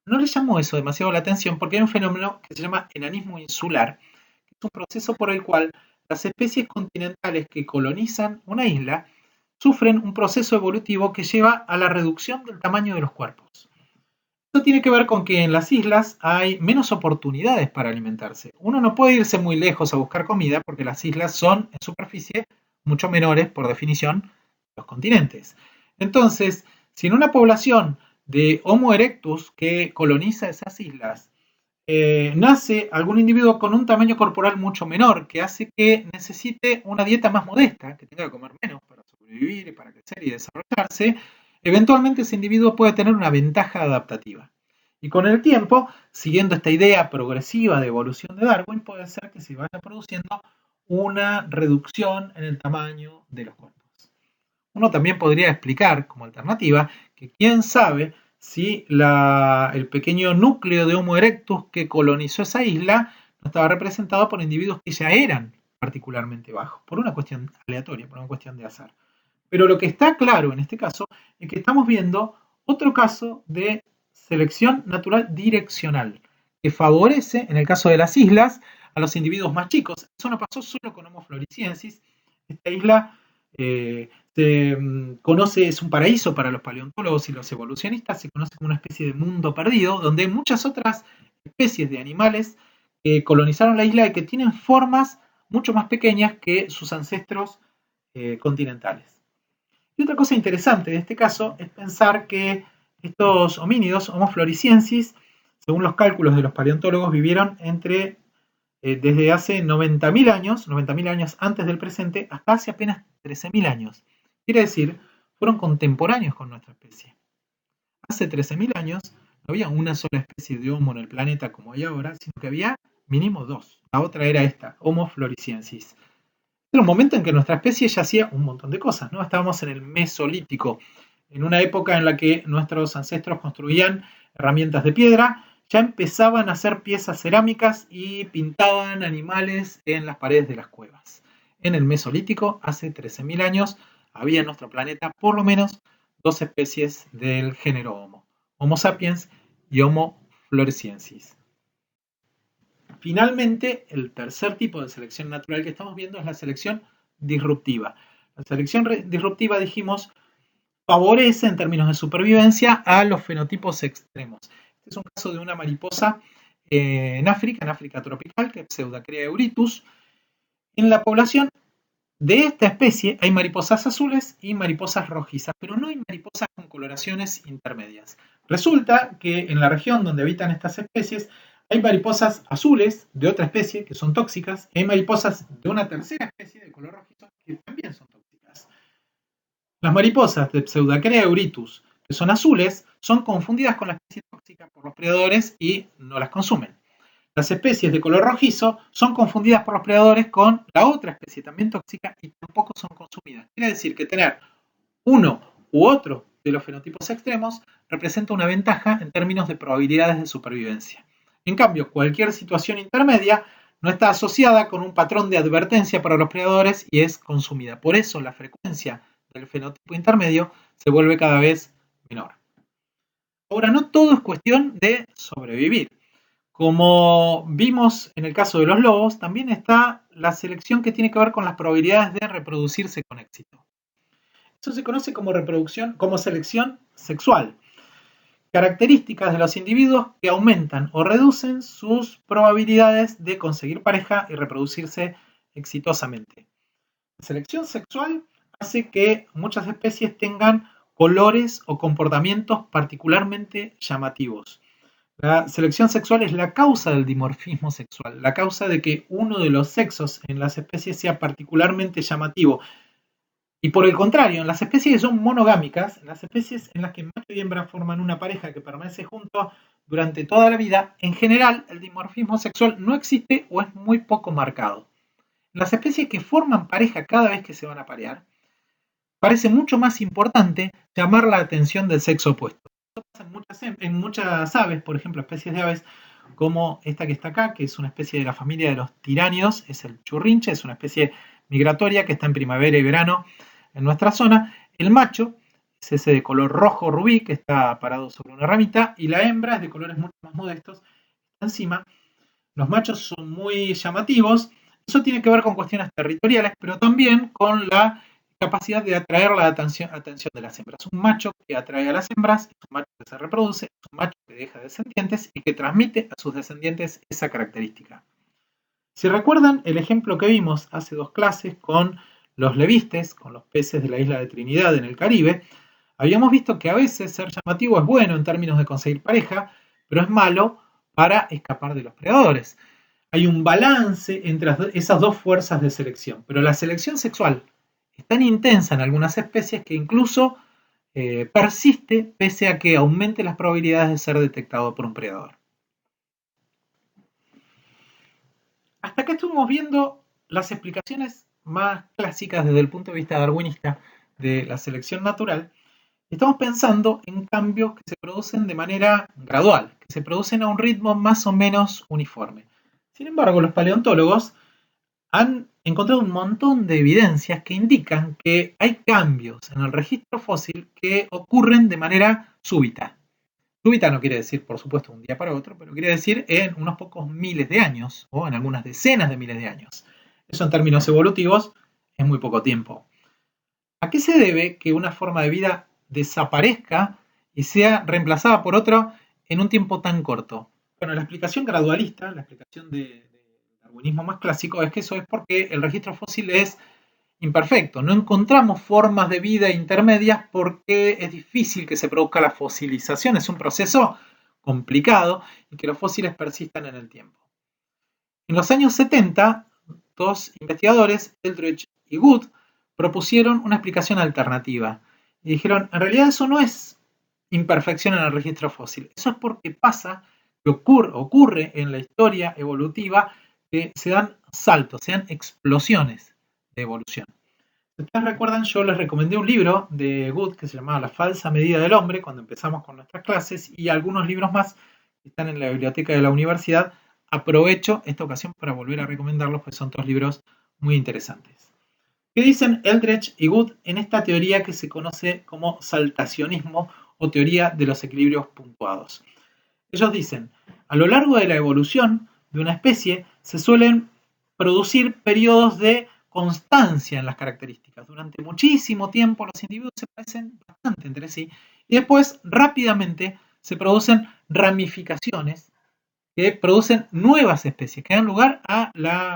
No le llamó eso demasiado la atención porque hay un fenómeno que se llama enanismo insular, que es un proceso por el cual las especies continentales que colonizan una isla sufren un proceso evolutivo que lleva a la reducción del tamaño de los cuerpos. Esto tiene que ver con que en las islas hay menos oportunidades para alimentarse. Uno no puede irse muy lejos a buscar comida porque las islas son en superficie mucho menores, por definición, que los continentes. Entonces, si en una población de Homo erectus que coloniza esas islas nace algún individuo con un tamaño corporal mucho menor, que hace que necesite una dieta más modesta, que tenga que comer menos para sobrevivir y para crecer y desarrollarse, eventualmente ese individuo puede tener una ventaja adaptativa. Y con el tiempo, siguiendo esta idea progresiva de evolución de Darwin, puede ser que se vaya produciendo una reducción en el tamaño de los cuerpos. Uno también podría explicar como alternativa que quién sabe si el pequeño núcleo de Homo erectus que colonizó esa isla no estaba representado por individuos que ya eran particularmente bajos, por una cuestión aleatoria, por una cuestión de azar. Pero lo que está claro en este caso es que estamos viendo otro caso de selección natural direccional, que favorece, en el caso de las islas, a los individuos más chicos. Eso no pasó solo con Homo floresiensis. Esta isla se conoce, es un paraíso para los paleontólogos y los evolucionistas, se conoce como una especie de mundo perdido, donde hay muchas otras especies de animales que colonizaron la isla y que tienen formas mucho más pequeñas que sus ancestros continentales. Y otra cosa interesante de este caso es pensar que estos homínidos, Homo floresiensis, según los cálculos de los paleontólogos, vivieron desde hace 90.000 años antes del presente, hasta hace apenas 13.000 años. Quiere decir, fueron contemporáneos con nuestra especie. Hace 13.000 años no había una sola especie de Homo en el planeta como hay ahora, sino que había mínimo dos. La otra era esta, Homo floresiensis. Era un momento en que nuestra especie ya hacía un montón de cosas, ¿no? Estábamos en el Mesolítico, en una época en la que nuestros ancestros construían herramientas de piedra, ya empezaban a hacer piezas cerámicas y pintaban animales en las paredes de las cuevas. En el Mesolítico, hace 13.000 años, había en nuestro planeta por lo menos dos especies del género Homo, Homo sapiens y Homo floresiensis. Finalmente, el tercer tipo de selección natural que estamos viendo es la selección disruptiva. La selección disruptiva, dijimos, favorece en términos de supervivencia a los fenotipos extremos. Este es un caso de una mariposa en África tropical, que es Pseudacrea euritus. En la población de esta especie hay mariposas azules y mariposas rojizas, pero no hay mariposas con coloraciones intermedias. Resulta que en la región donde habitan estas especies hay mariposas azules de otra especie que son tóxicas y hay mariposas de una tercera especie de color rojizo que también son tóxicas. Las mariposas de Pseudacrea euritus, que son azules, son confundidas con la especie tóxica por los predadores y no las consumen. Las especies de color rojizo son confundidas por los predadores con la otra especie también tóxica y tampoco son consumidas. Quiere decir que tener uno u otro de los fenotipos extremos representa una ventaja en términos de probabilidades de supervivencia. En cambio, cualquier situación intermedia no está asociada con un patrón de advertencia para los predadores y es consumida. Por eso la frecuencia del fenotipo intermedio se vuelve cada vez menor. Ahora, no todo es cuestión de sobrevivir. Como vimos en el caso de los lobos, también está la selección que tiene que ver con las probabilidades de reproducirse con éxito. Eso se conoce como selección sexual. Características de los individuos que aumentan o reducen sus probabilidades de conseguir pareja y reproducirse exitosamente. La selección sexual hace que muchas especies tengan colores o comportamientos particularmente llamativos. La selección sexual es la causa del dimorfismo sexual, la causa de que uno de los sexos en las especies sea particularmente llamativo. Y por el contrario, en las especies que son monogámicas, en las especies en las que macho y hembra forman una pareja que permanece juntos durante toda la vida, en general el dimorfismo sexual no existe o es muy poco marcado. En las especies que forman pareja cada vez que se van a parear, parece mucho más importante llamar la atención del sexo opuesto. Esto pasa en muchas aves, por ejemplo, especies de aves como esta que está acá, que es una especie de la familia de los tiránidos, es el churrinche, es una especie migratoria que está en primavera y verano en nuestra zona. El macho es ese de color rojo rubí que está parado sobre una ramita y la hembra es de colores mucho más modestos, está encima. Los machos son muy llamativos. Eso tiene que ver con cuestiones territoriales, pero también con la capacidad de atraer la atención de las hembras. Un macho que atrae a las hembras es un macho que se reproduce, es un macho que deja descendientes y que transmite a sus descendientes esa característica. Si recuerdan el ejemplo que vimos hace 2 clases con los levistes, con los peces de la isla de Trinidad en el Caribe, habíamos visto que a veces ser llamativo es bueno en términos de conseguir pareja, pero es malo para escapar de los predadores. Hay un balance entre esas dos fuerzas de selección, pero la selección sexual es tan intensa en algunas especies que incluso persiste pese a que aumente las probabilidades de ser detectado por un predador. Hasta acá estuvimos viendo las explicaciones más clásicas desde el punto de vista darwinista de la selección natural. Estamos pensando en cambios que se producen de manera gradual, que se producen a un ritmo más o menos uniforme. Sin embargo, los paleontólogos han encontrado un montón de evidencias que indican que hay cambios en el registro fósil que ocurren de manera súbita. Súbita no quiere decir, por supuesto, un día para otro, pero quiere decir en unos pocos miles de años o en algunas decenas de miles de años. Eso en términos evolutivos es muy poco tiempo. ¿A qué se debe que una forma de vida desaparezca y sea reemplazada por otra en un tiempo tan corto? Bueno, la explicación gradualista, la explicación del darwinismo más clásico, es que eso es porque el registro fósil es imperfecto. No encontramos formas de vida intermedias porque es difícil que se produzca la fosilización. Es un proceso complicado y que los fósiles persistan en el tiempo. En los años 70, 2 investigadores, Eldredge y Wood, propusieron una explicación alternativa. Y dijeron, en realidad eso no es imperfección en el registro fósil. Eso es porque pasa, que ocurre en la historia evolutiva, que se dan saltos, se dan explosiones de evolución. Si ustedes recuerdan, yo les recomendé un libro de Wood que se llamaba La falsa medida del hombre cuando empezamos con nuestras clases y algunos libros más que están en la biblioteca de la universidad. Aprovecho esta ocasión para volver a recomendarlos, pues son 2 libros muy interesantes. ¿Qué dicen Eldredge y Wood en esta teoría que se conoce como saltacionismo o teoría de los equilibrios puntuados? Ellos dicen, a lo largo de la evolución de una especie se suelen producir periodos de constancia en las características. Durante muchísimo tiempo los individuos se parecen bastante entre sí y después rápidamente se producen ramificaciones que producen nuevas especies, que dan lugar a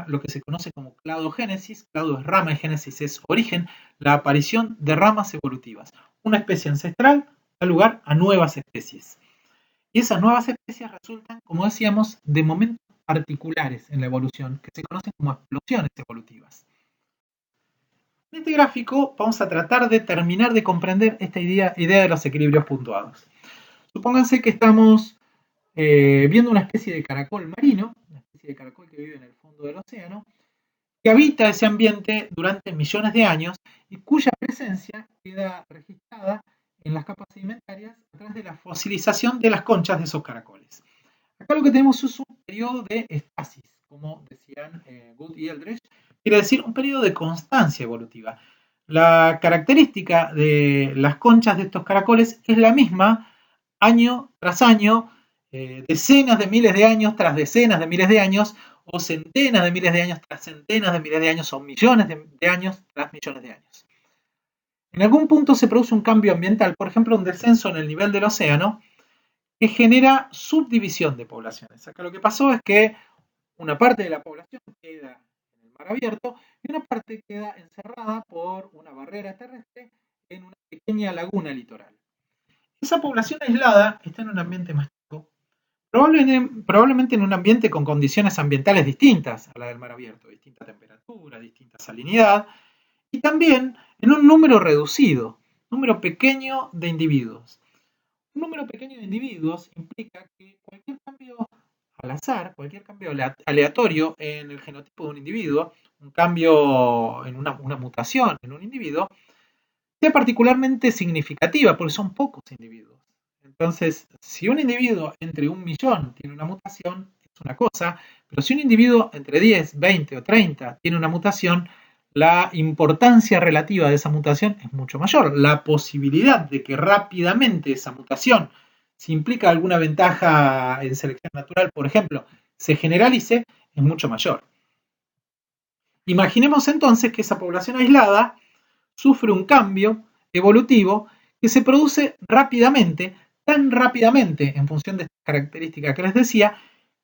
lo que se conoce como cladogénesis. Clado es rama y génesis es origen, la aparición de ramas evolutivas. Una especie ancestral da lugar a nuevas especies. Y esas nuevas especies resultan, como decíamos, de momentos particulares en la evolución, que se conocen como explosiones evolutivas. En este gráfico vamos a tratar de terminar de comprender esta idea de los equilibrios puntuados. Supónganse que estamos viendo una especie de caracol marino, una especie de caracol que vive en el fondo del océano, que habita ese ambiente durante millones de años y cuya presencia queda registrada en las capas sedimentarias a través de la fosilización de las conchas de esos caracoles. Acá lo que tenemos es un periodo de estasis, como decían Good y Eldredge, quiere decir un periodo de constancia evolutiva. La característica de las conchas de estos caracoles es la misma año tras año, decenas de miles de años tras decenas de miles de años, o centenas de miles de años tras centenas de miles de años, o millones de años tras millones de años. En algún punto se produce un cambio ambiental, por ejemplo, un descenso en el nivel del océano, que genera subdivisión de poblaciones. Acá lo que pasó es que una parte de la población queda en el mar abierto y una parte queda encerrada por una barrera terrestre en una pequeña laguna litoral. Esa población aislada está en un ambiente más chico, probablemente en un ambiente con condiciones ambientales distintas a la del mar abierto, distinta temperatura, distinta salinidad, y también en un número reducido, número pequeño de individuos. Un número pequeño de individuos implica que cualquier cambio al azar, cualquier cambio aleatorio en el genotipo de un individuo, un cambio en una mutación en un individuo, sea particularmente significativa, porque son pocos individuos. Entonces, si un individuo entre 1.000.000 tiene una mutación, es una cosa, pero si un individuo entre 10, 20 o 30 tiene una mutación, la importancia relativa de esa mutación es mucho mayor. La posibilidad de que rápidamente esa mutación, si implica alguna ventaja en selección natural, por ejemplo, se generalice, es mucho mayor. Imaginemos entonces que esa población aislada sufre un cambio evolutivo que se produce rápidamente, tan rápidamente en función de estas características que les decía,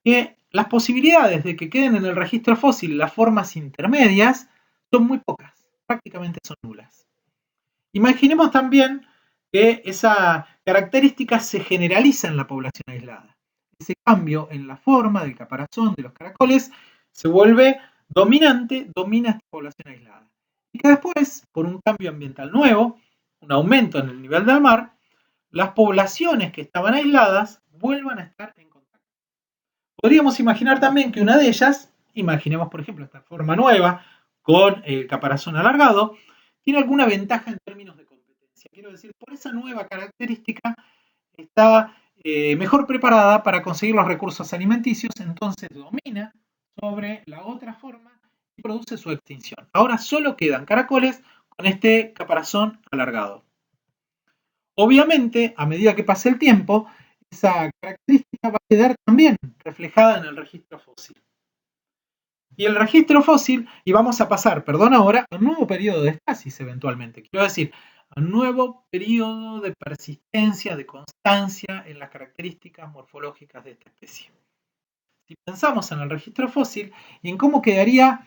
que las posibilidades de que queden en el registro fósil las formas intermedias son muy pocas, prácticamente son nulas. Imaginemos también que esa característica se generaliza en la población aislada. Ese cambio en la forma del caparazón de los caracoles se vuelve dominante, domina esta población aislada. Y que después, por un cambio ambiental nuevo, un aumento en el nivel del mar, las poblaciones que estaban aisladas vuelvan a estar en contacto. Podríamos imaginar también que una de ellas, imaginemos por ejemplo esta forma nueva con el caparazón alargado, tiene alguna ventaja en términos de competencia. Quiero decir, por esa nueva característica está mejor preparada para conseguir los recursos alimenticios, entonces domina sobre la otra forma y produce su extinción. Ahora solo quedan caracoles con este caparazón alargado. Obviamente, a medida que pase el tiempo, esa característica va a quedar también reflejada en el registro fósil. Y el registro fósil, y vamos a pasar, ahora, a un nuevo periodo de estasis eventualmente. Quiero decir, a un nuevo periodo de persistencia, de constancia en las características morfológicas de esta especie. Si pensamos en el registro fósil y en cómo quedaría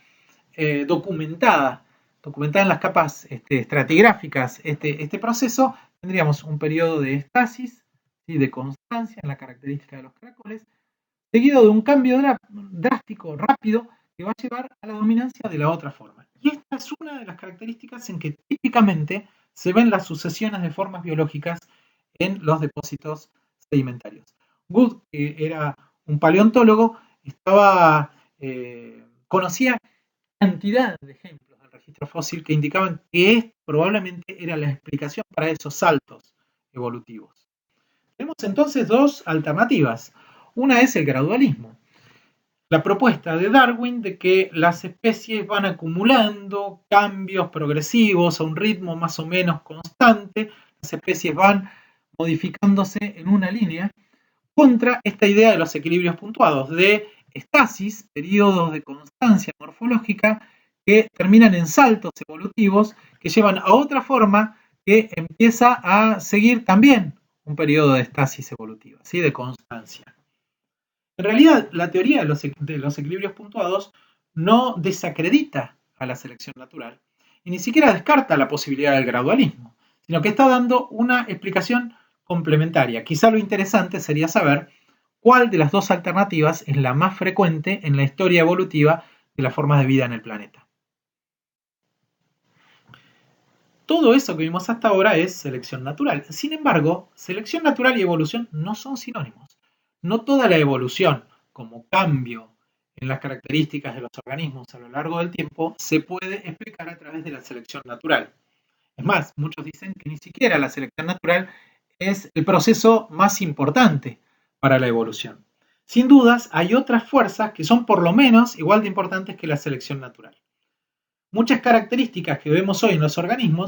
documentada en las capas estratigráficas este proceso, tendríamos un periodo de estasis, ¿sí?, de constancia en la característica de los caracoles, seguido de un cambio drástico, rápido, que va a llevar a la dominancia de la otra forma. Y esta es una de las características en que típicamente se ven las sucesiones de formas biológicas en los depósitos sedimentarios. Good, que era un paleontólogo, conocía cantidad de ejemplos del registro fósil que indicaban que probablemente era la explicación para esos saltos evolutivos. Tenemos entonces dos alternativas. Una es el gradualismo. La propuesta de Darwin de que las especies van acumulando cambios progresivos a un ritmo más o menos constante, las especies van modificándose en una línea, contra esta idea de los equilibrios puntuados, de estasis, periodos de constancia morfológica que terminan en saltos evolutivos que llevan a otra forma que empieza a seguir también un periodo de estasis evolutiva, ¿sí?, de constancia. En realidad, la teoría de los equilibrios puntuados no desacredita a la selección natural y ni siquiera descarta la posibilidad del gradualismo, sino que está dando una explicación complementaria. Quizá lo interesante sería saber cuál de las dos alternativas es la más frecuente en la historia evolutiva de las formas de vida en el planeta. Todo eso que vimos hasta ahora es selección natural. Sin embargo, selección natural y evolución no son sinónimos. No toda la evolución, como cambio en las características de los organismos a lo largo del tiempo, se puede explicar a través de la selección natural. Es más, muchos dicen que ni siquiera la selección natural es el proceso más importante para la evolución. Sin dudas, hay otras fuerzas que son por lo menos igual de importantes que la selección natural. Muchas características que vemos hoy en los organismos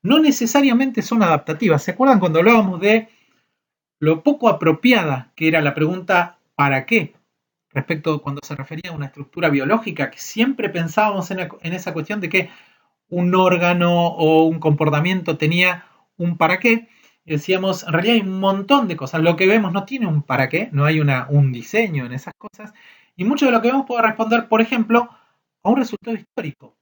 no necesariamente son adaptativas. ¿Se acuerdan cuando hablábamos de lo poco apropiada que era la pregunta ¿para qué? Respecto cuando se refería a una estructura biológica, que siempre pensábamos en esa cuestión de que un órgano o un comportamiento tenía un para qué. Y decíamos, en realidad hay un montón de cosas. Lo que vemos no tiene un para qué, no hay un diseño en esas cosas. Y mucho de lo que vemos puede responder, por ejemplo, a un resultado histórico.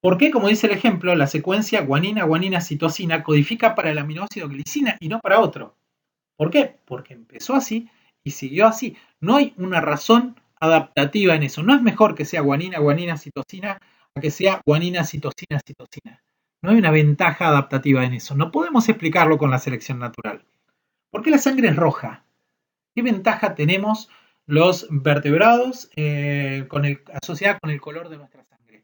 ¿Por qué? Como dice el ejemplo, la secuencia guanina, guanina, citosina codifica para el aminoácido glicina y no para otro? ¿Por qué? Porque empezó así y siguió así. No hay una razón adaptativa en eso. No es mejor que sea guanina, guanina, citosina a que sea guanina, citosina, citosina. No hay una ventaja adaptativa en eso. No podemos explicarlo con la selección natural. ¿Por qué la sangre es roja? ¿Qué ventaja tenemos los vertebrados asociada con el color de nuestra sangre?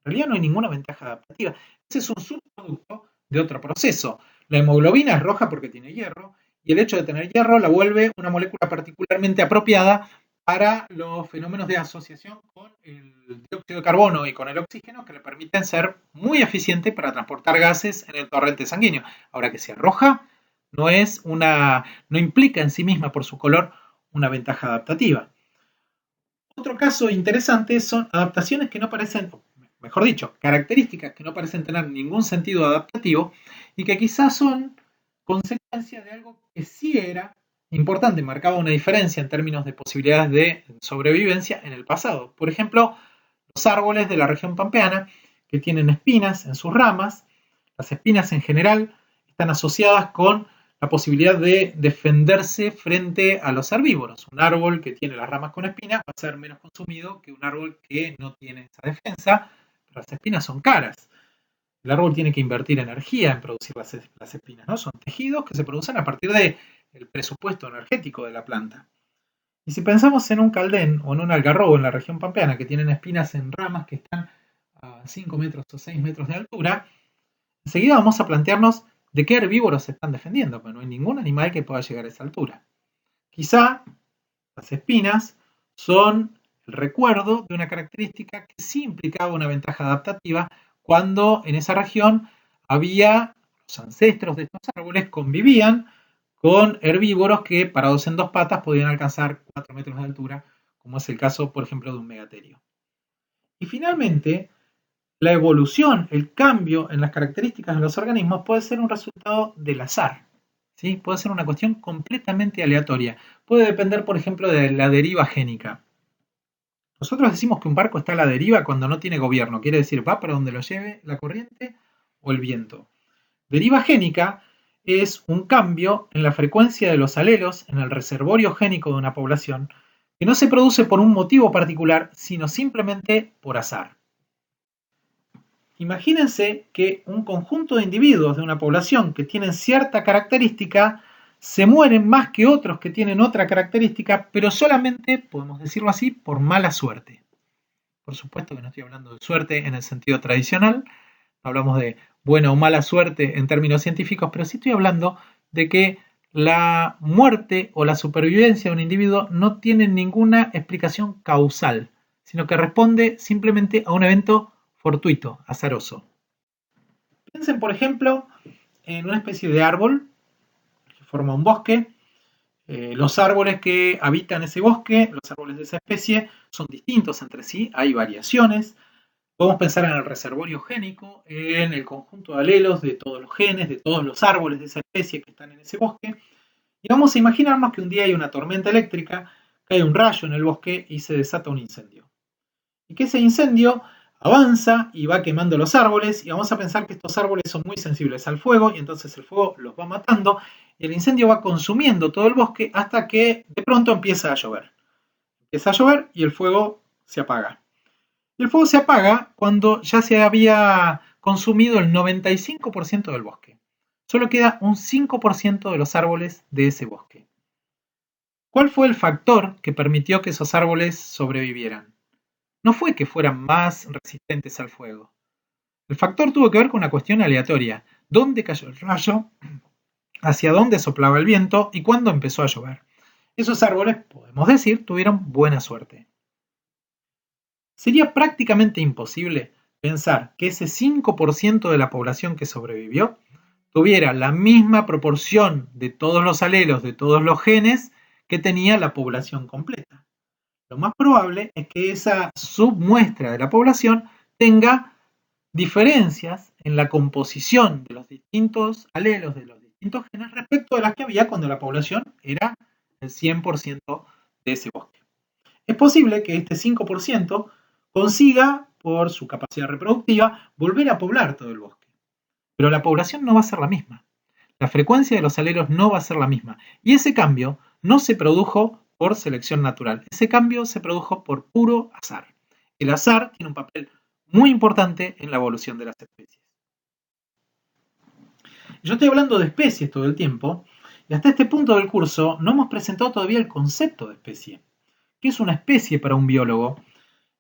En realidad no hay ninguna ventaja adaptativa. Ese es un subproducto de otro proceso. La hemoglobina es roja porque tiene hierro, y el hecho de tener hierro la vuelve una molécula particularmente apropiada para los fenómenos de asociación con el dióxido de carbono y con el oxígeno, que le permiten ser muy eficiente para transportar gases en el torrente sanguíneo. Ahora, que sea roja no implica en sí misma por su color una ventaja adaptativa. Otro caso interesante son adaptaciones que no parecen, mejor dicho, características que no parecen tener ningún sentido adaptativo y que quizás son consecuencia de algo que sí era importante, marcaba una diferencia en términos de posibilidades de sobrevivencia en el pasado. Por ejemplo, los árboles de la región pampeana que tienen espinas en sus ramas. Las espinas en general están asociadas con la posibilidad de defenderse frente a los herbívoros. Un árbol que tiene las ramas con espinas va a ser menos consumido que un árbol que no tiene esa defensa, pero las espinas son caras. El árbol tiene que invertir energía en producir las espinas, ¿no? Son tejidos que se producen a partir del presupuesto energético de la planta. Y si pensamos en un caldén o en un algarrobo en la región pampeana que tienen espinas en ramas que están a 5 metros o 6 metros de altura, enseguida vamos a plantearnos de qué herbívoros se están defendiendo, pero no hay ningún animal que pueda llegar a esa altura. Quizá las espinas son el recuerdo de una característica que sí implicaba una ventaja adaptativa cuando en esa región los ancestros de estos árboles convivían con herbívoros que parados en dos patas podían alcanzar 4 metros de altura, como es el caso, por ejemplo, de un megaterio. Y finalmente, la evolución, el cambio en las características de los organismos puede ser un resultado del azar. ¿Sí? Puede ser una cuestión completamente aleatoria. Puede depender, por ejemplo, de la deriva génica. Nosotros decimos que un barco está a la deriva cuando no tiene gobierno. Quiere decir, va para donde lo lleve la corriente o el viento. Deriva génica es un cambio en la frecuencia de los alelos en el reservorio génico de una población que no se produce por un motivo particular, sino simplemente por azar. Imagínense que un conjunto de individuos de una población que tienen cierta característica se mueren más que otros que tienen otra característica, pero solamente, podemos decirlo así, por mala suerte. Por supuesto que no estoy hablando de suerte en el sentido tradicional, no hablamos de buena o mala suerte en términos científicos, pero sí estoy hablando de que la muerte o la supervivencia de un individuo no tiene ninguna explicación causal, sino que responde simplemente a un evento fortuito, azaroso. Piensen, por ejemplo, en una especie de árbol que forma un bosque. Los árboles que habitan ese bosque, los árboles de esa especie, son distintos entre sí, hay variaciones. Podemos pensar en el reservorio génico, en el conjunto de alelos de todos los genes, de todos los árboles de esa especie que están en ese bosque. Y vamos a imaginarnos que un día hay una tormenta eléctrica, cae un rayo en el bosque y se desata un incendio. Y que ese incendio avanza y va quemando los árboles, y vamos a pensar que estos árboles son muy sensibles al fuego, y entonces el fuego los va matando, y el incendio va consumiendo todo el bosque hasta que de pronto empieza a llover. Empieza a llover y el fuego se apaga. Y el fuego se apaga cuando ya se había consumido el 95% del bosque. Solo queda un 5% de los árboles de ese bosque. ¿Cuál fue el factor que permitió que esos árboles sobrevivieran? No fue que fueran más resistentes al fuego. El factor tuvo que ver con una cuestión aleatoria. ¿Dónde cayó el rayo? ¿Hacia dónde soplaba el viento? ¿Y cuándo empezó a llover? Esos árboles, podemos decir, tuvieron buena suerte. Sería prácticamente imposible pensar que ese 5% de la población que sobrevivió tuviera la misma proporción de todos los alelos, de todos los genes, que tenía la población completa. Lo más probable es que esa submuestra de la población tenga diferencias en la composición de los distintos alelos, de los distintos genes, respecto de las que había cuando la población era el 100% de ese bosque. Es posible que este 5% consiga, por su capacidad reproductiva, volver a poblar todo el bosque. Pero la población no va a ser la misma. La frecuencia de los alelos no va a ser la misma. Y ese cambio no se produjo por selección natural. Ese cambio se produjo por puro azar. El azar tiene un papel muy importante en la evolución de las especies. Yo estoy hablando de especies todo el tiempo, y hasta este punto del curso no hemos presentado todavía el concepto de especie. ¿Qué es una especie para un biólogo?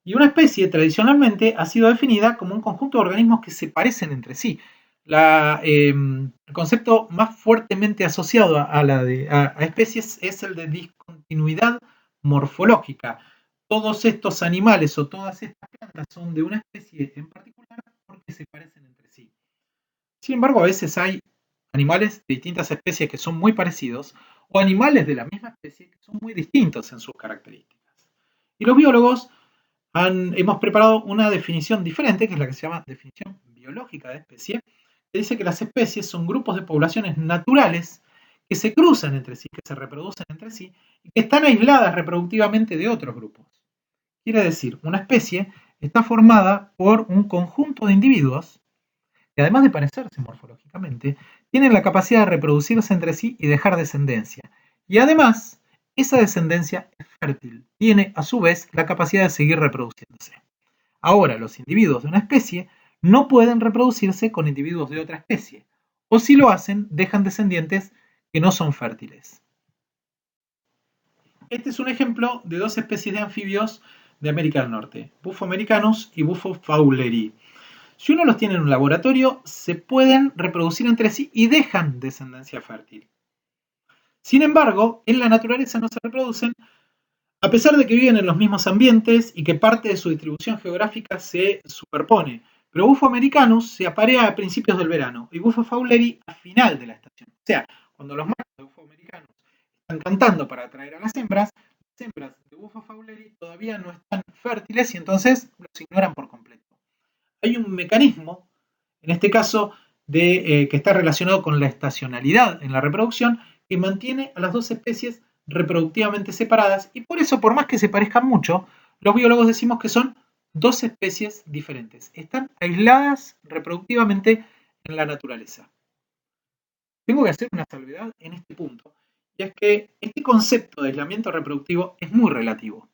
Y una especie tradicionalmente ha sido definida como un conjunto de organismos que se parecen entre sí. El concepto más fuertemente asociado a especies es el de discontinuidad morfológica. Todos estos animales o todas estas plantas son de una especie en particular porque se parecen entre sí. Sin embargo, a veces hay animales de distintas especies que son muy parecidos o animales de la misma especie que son muy distintos en sus características. Y los biólogos hemos preparado una definición diferente, que es la que se llama definición biológica de especie, que dice que las especies son grupos de poblaciones naturales que se cruzan entre sí, que se reproducen entre sí y que están aisladas reproductivamente de otros grupos. Quiere decir, una especie está formada por un conjunto de individuos que, además de parecerse morfológicamente, tienen la capacidad de reproducirse entre sí y dejar descendencia. Y además, esa descendencia es fértil, tiene a su vez la capacidad de seguir reproduciéndose. Ahora, los individuos de una especie no pueden reproducirse con individuos de otra especie, o si lo hacen, dejan descendientes que no son fértiles. Este es un ejemplo de dos especies de anfibios de América del Norte, Bufo americanus y Bufo fowleri. Si uno los tiene en un laboratorio, se pueden reproducir entre sí y dejan descendencia fértil. Sin embargo, en la naturaleza no se reproducen, a pesar de que viven en los mismos ambientes y que parte de su distribución geográfica se superpone. Pero Bufo americanus se aparea a principios del verano y Bufo fowleri a final de la estación. O sea, cuando los machos de Bufo americanus están cantando para atraer a las hembras de Bufo fowleri todavía no están fértiles y entonces los ignoran por completo. Hay un mecanismo, en este caso, que está relacionado con la estacionalidad en la reproducción, que mantiene a las dos especies reproductivamente separadas y por eso, por más que se parezcan mucho, los biólogos decimos que son dos especies diferentes. Están aisladas reproductivamente en la naturaleza. Tengo que hacer una salvedad en este punto, y es que este concepto de aislamiento reproductivo es muy relativo.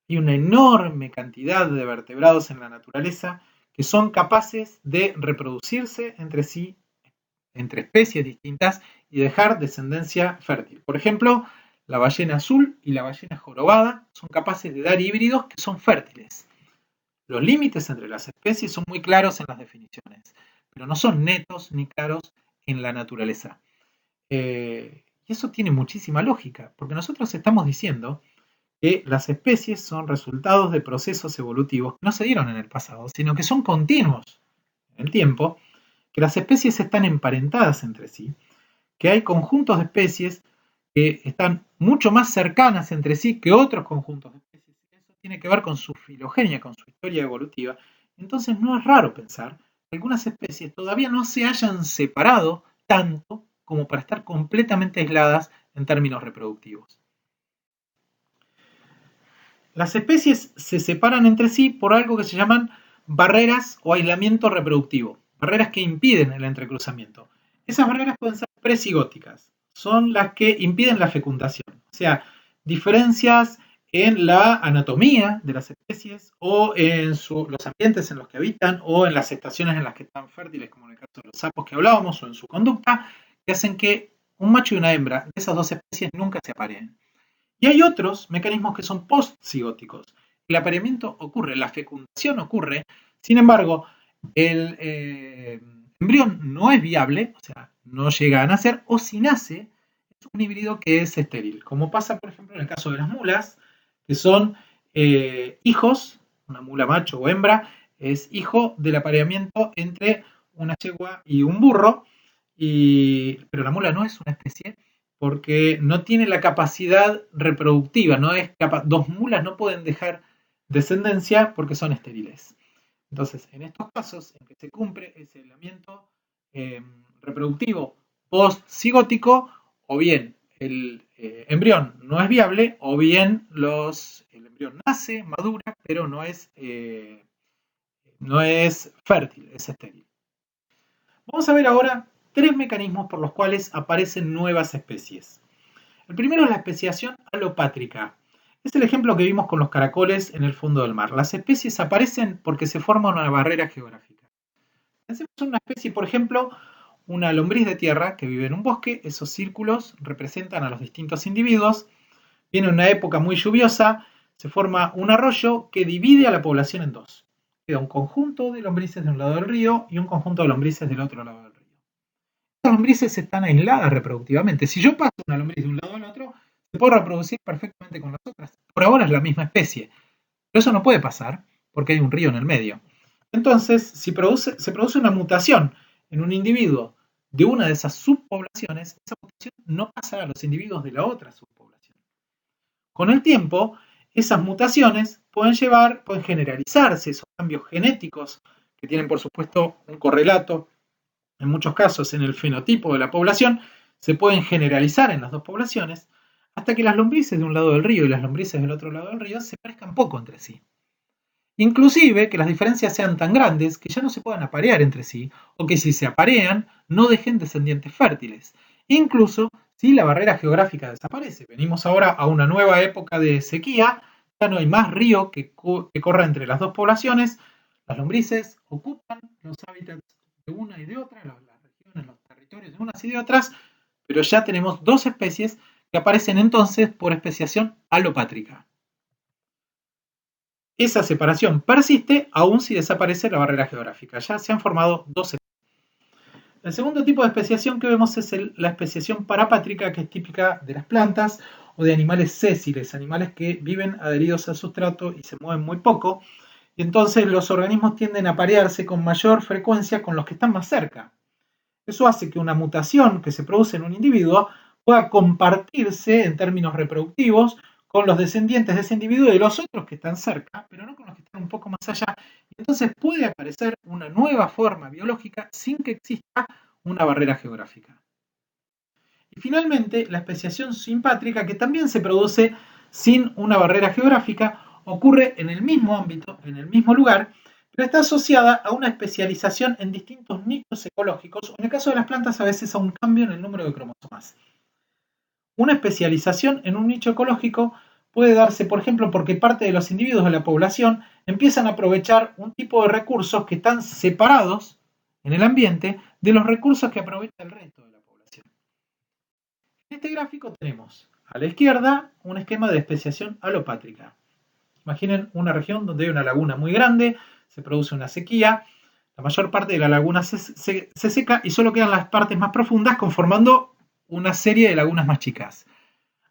Hay una enorme cantidad de vertebrados en la naturaleza que son capaces de reproducirse entre sí, entre especies distintas, y dejar descendencia fértil. Por ejemplo, la ballena azul y la ballena jorobada son capaces de dar híbridos que son fértiles. Los límites entre las especies son muy claros en las definiciones, pero no son netos ni claros en la naturaleza. Y eso tiene muchísima lógica, porque nosotros estamos diciendo que las especies son resultados de procesos evolutivos que no se dieron en el pasado, sino que son continuos en el tiempo, que las especies están emparentadas entre sí, que hay conjuntos de especies que están mucho más cercanas entre sí que otros conjuntos de especies. Eso tiene que ver con su filogenia, con su historia evolutiva. Entonces no es raro pensar que algunas especies todavía no se hayan separado tanto como para estar completamente aisladas en términos reproductivos. Las especies se separan entre sí por algo que se llaman barreras o aislamiento reproductivo, barreras que impiden el entrecruzamiento. Esas barreras pueden ser precigóticas, son las que impiden la fecundación. O sea, diferencias en la anatomía de las especies o en los ambientes en los que habitan o en las estaciones en las que están fértiles, como en el caso de los sapos que hablábamos, o en su conducta, que hacen que un macho y una hembra de esas dos especies nunca se apareen. Y hay otros mecanismos que son postcigóticos. El apareamiento ocurre, la fecundación ocurre, sin embargo, el embrión no es viable, o sea, no llega a nacer, o si nace, es un híbrido que es estéril, como pasa, por ejemplo, en el caso de las mulas, que son hijos, una mula macho o hembra, es hijo del apareamiento entre una yegua y un burro, pero la mula no es una especie porque no tiene la capacidad reproductiva, dos mulas no pueden dejar descendencia porque son estériles. Entonces, en estos casos en que se cumple ese aislamiento reproductivo post-cigótico, o bien el embrión no es viable, o bien el embrión nace, madura, pero no es fértil, es estéril. Vamos a ver ahora 3 mecanismos por los cuales aparecen nuevas especies. El primero es la especiación alopátrica. Es el ejemplo que vimos con los caracoles en el fondo del mar. Las especies aparecen porque se forma una barrera geográfica. Pensemos en una especie, por ejemplo, una lombriz de tierra que vive en un bosque. Esos círculos representan a los distintos individuos. Viene una época muy lluviosa, se forma un arroyo que divide a la población en dos. Queda un conjunto de lombrices de un lado del río y un conjunto de lombrices del otro lado del río. Las lombrices están aisladas reproductivamente. Si yo paso una lombriz de un lado al otro, se puede reproducir perfectamente con las otras. Por ahora es la misma especie. Pero eso no puede pasar porque hay un río en el medio. Entonces, si se produce una mutación en un individuo de una de esas subpoblaciones, esa mutación no pasa a los individuos de la otra subpoblación. Con el tiempo, esas mutaciones pueden generalizarse, esos cambios genéticos que tienen, por supuesto, un correlato en muchos casos en el fenotipo de la población, se pueden generalizar en las dos poblaciones hasta que las lombrices de un lado del río y las lombrices del otro lado del río se parezcan poco entre sí. Inclusive que las diferencias sean tan grandes que ya no se puedan aparear entre sí, o que si se aparean no dejen descendientes fértiles. Incluso si la barrera geográfica desaparece. Venimos ahora a una nueva época de sequía, ya no hay más río que corra entre las dos poblaciones, las lombrices ocupan los hábitats de una y de otra, las regiones, los territorios de unas y de otras, pero ya tenemos dos especies que aparecen entonces por especiación alopátrica. Esa separación persiste aún si desaparece la barrera geográfica. Ya se han formado dos especies. El segundo tipo de especiación que vemos es la especiación parapátrica, que es típica de las plantas o de animales sésiles, animales que viven adheridos al sustrato y se mueven muy poco. Y entonces los organismos tienden a aparearse con mayor frecuencia con los que están más cerca. Eso hace que una mutación que se produce en un individuo pueda compartirse en términos reproductivos con los descendientes de ese individuo y de los otros que están cerca, pero no con los que están un poco más allá. Entonces puede aparecer una nueva forma biológica sin que exista una barrera geográfica. Y finalmente, la especiación simpátrica, que también se produce sin una barrera geográfica, ocurre en el mismo ámbito, en el mismo lugar, pero está asociada a una especialización en distintos nichos ecológicos, o en el caso de las plantas a veces a un cambio en el número de cromosomas. Una especialización en un nicho ecológico puede darse, por ejemplo, porque parte de los individuos de la población empiezan a aprovechar un tipo de recursos que están separados en el ambiente de los recursos que aprovecha el resto de la población. En este gráfico tenemos a la izquierda un esquema de especiación alopátrica. Imaginen una región donde hay una laguna muy grande, se produce una sequía, la mayor parte de la laguna se seca y solo quedan las partes más profundas conformando una serie de lagunas más chicas.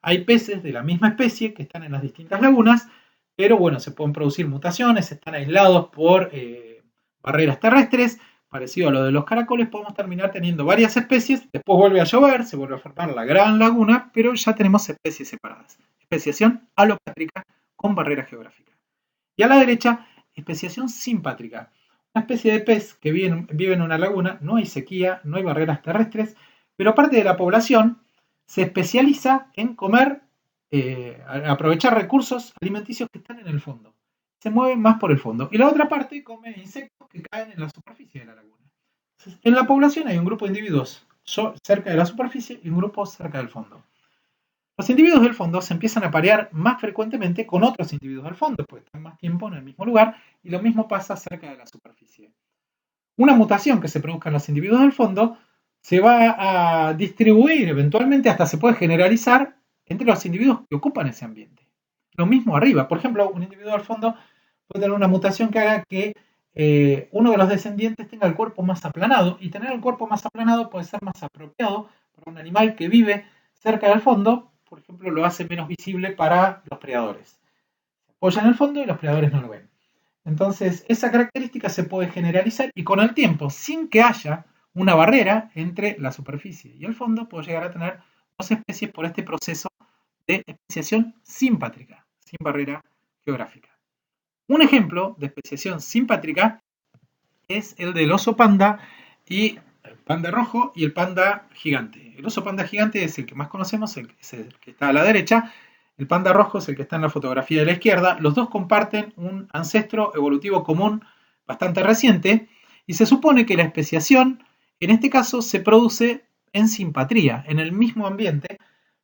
Hay peces de la misma especie que están en las distintas lagunas, pero bueno, se pueden producir mutaciones, están aislados por barreras terrestres, parecido a lo de los caracoles, podemos terminar teniendo varias especies, después vuelve a llover, se vuelve a formar la gran laguna, pero ya tenemos especies separadas. Especiación alopátrica con barrera geográfica. Y a la derecha, especiación simpátrica. Una especie de pez que vive en una laguna, no hay sequía, no hay barreras terrestres, pero parte de la población se especializa en comer, aprovechar recursos alimenticios que están en el fondo. Se mueven más por el fondo. Y la otra parte come insectos que caen en la superficie de la laguna. Entonces, en la población hay un grupo de individuos cerca de la superficie y un grupo cerca del fondo. Los individuos del fondo se empiezan a parear más frecuentemente con otros individuos del fondo, porque están más tiempo en el mismo lugar, y lo mismo pasa cerca de la superficie. Una mutación que se produzca en los individuos del fondo se va a distribuir eventualmente, hasta se puede generalizar entre los individuos que ocupan ese ambiente. Lo mismo arriba. Por ejemplo, un individuo del fondo puede tener una mutación que haga que uno de los descendientes tenga el cuerpo más aplanado, y tener el cuerpo más aplanado puede ser más apropiado para un animal que vive cerca del fondo. Por ejemplo, lo hace menos visible para los predadores. Se apoya en el fondo y los predadores no lo ven. Entonces, esa característica se puede generalizar, y con el tiempo, sin que haya una barrera entre la superficie y el fondo, puedo llegar a tener dos especies por este proceso de especiación simpátrica, sin barrera geográfica. Un ejemplo de especiación simpátrica es el del oso panda y el panda rojo y el panda gigante. El oso panda gigante es el que más conocemos, es el que está a la derecha. El panda rojo es el que está en la fotografía de la izquierda. Los dos comparten un ancestro evolutivo común bastante reciente, y se supone que la especiación en este caso se produce en simpatría, en el mismo ambiente,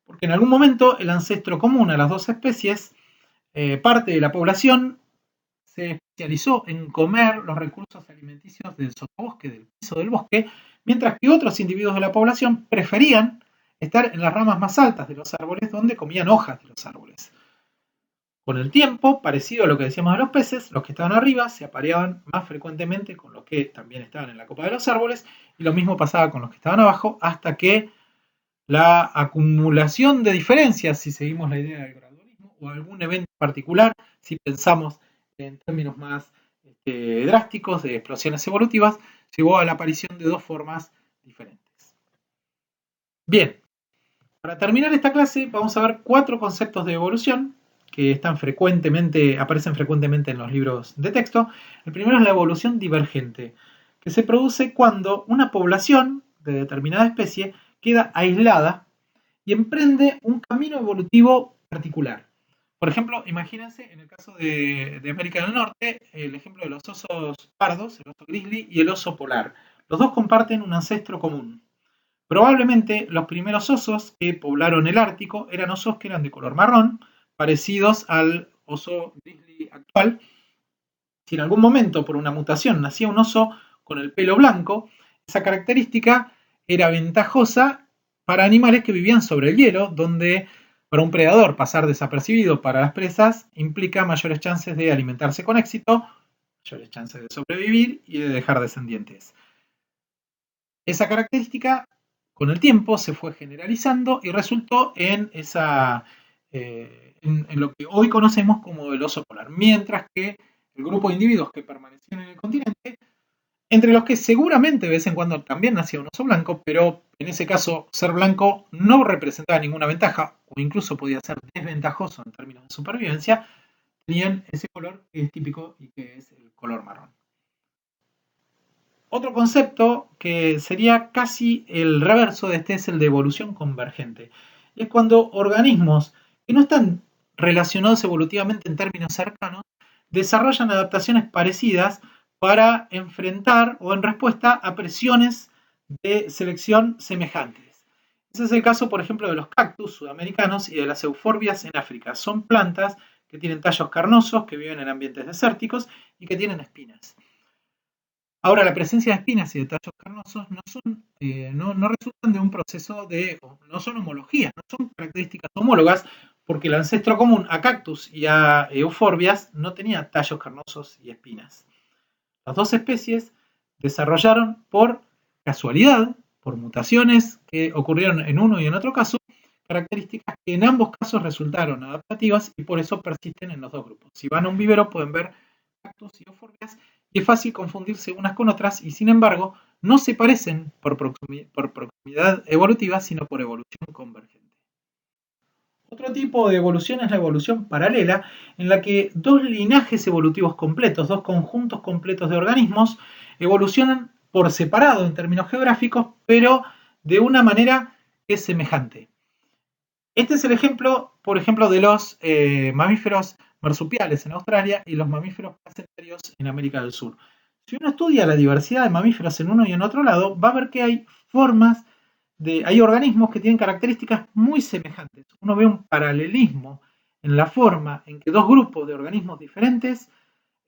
porque en algún momento el ancestro común a las dos especies, parte de la población, se especializó en comer los recursos alimenticios del sotobosque, del piso del bosque, mientras que otros individuos de la población preferían estar en las ramas más altas de los árboles, donde comían hojas de los árboles. Con el tiempo, parecido a lo que decíamos de los peces, los que estaban arriba se apareaban más frecuentemente con los que también estaban en la copa de los árboles, y lo mismo pasaba con los que estaban abajo, hasta que la acumulación de diferencias, si seguimos la idea del gradualismo, o algún evento particular, si pensamos en términos más drásticos de explosiones evolutivas, llevó a la aparición de dos formas diferentes. Bien, para terminar esta clase vamos a ver 4 conceptos de evolución que aparecen frecuentemente en los libros de texto. El primero es la evolución divergente, que se produce cuando una población de determinada especie queda aislada y emprende un camino evolutivo particular. Por ejemplo, imagínense en el caso de América del Norte, el ejemplo de los osos pardos, el oso grizzly y el oso polar. Los dos comparten un ancestro común. Probablemente los primeros osos que poblaron el Ártico eran osos que eran de color marrón, parecidos al oso grizzly actual. Si en algún momento por una mutación nacía un oso con el pelo blanco, esa característica era ventajosa para animales que vivían sobre el hielo, donde para un predador pasar desapercibido para las presas implica mayores chances de alimentarse con éxito, mayores chances de sobrevivir y de dejar descendientes. Esa característica con el tiempo se fue generalizando y resultó en lo que hoy conocemos como el oso polar, mientras que el grupo de individuos que permanecieron en el continente, entre los que seguramente de vez en cuando también nacía un oso blanco, pero en ese caso ser blanco no representaba ninguna ventaja, o incluso podía ser desventajoso en términos de supervivencia, tenían ese color que es típico y que es el color marrón. Otro concepto que sería casi el reverso de este es el de evolución convergente. Es cuando organismos que no están relacionados evolutivamente en términos cercanos desarrollan adaptaciones parecidas para enfrentar o en respuesta a presiones de selección semejantes. Ese es el caso, por ejemplo, de los cactus sudamericanos y de las euforbias en África. Son plantas que tienen tallos carnosos, que viven en ambientes desérticos y que tienen espinas. Ahora, la presencia de espinas y de tallos carnosos no resultan de un proceso no son homologías, no son características homólogas, porque el ancestro común a cactus y a euforbias no tenía tallos carnosos y espinas. Las dos especies desarrollaron por casualidad, por mutaciones que ocurrieron en uno y en otro caso, características que en ambos casos resultaron adaptativas y por eso persisten en los dos grupos. Si van a un vivero pueden ver cactus y euforbias, y es fácil confundirse unas con otras, y sin embargo no se parecen por proximidad evolutiva, sino por evolución convergente. Otro tipo de evolución es la evolución paralela, en la que dos linajes evolutivos completos, dos conjuntos completos de organismos, evolucionan por separado en términos geográficos, pero de una manera que es semejante. Este es el ejemplo, por ejemplo, de los mamíferos marsupiales en Australia y los mamíferos placentarios en América del Sur. Si uno estudia la diversidad de mamíferos en uno y en otro lado, va a ver que hay formas hay organismos que tienen características muy semejantes. Uno ve un paralelismo en la forma en que dos grupos de organismos diferentes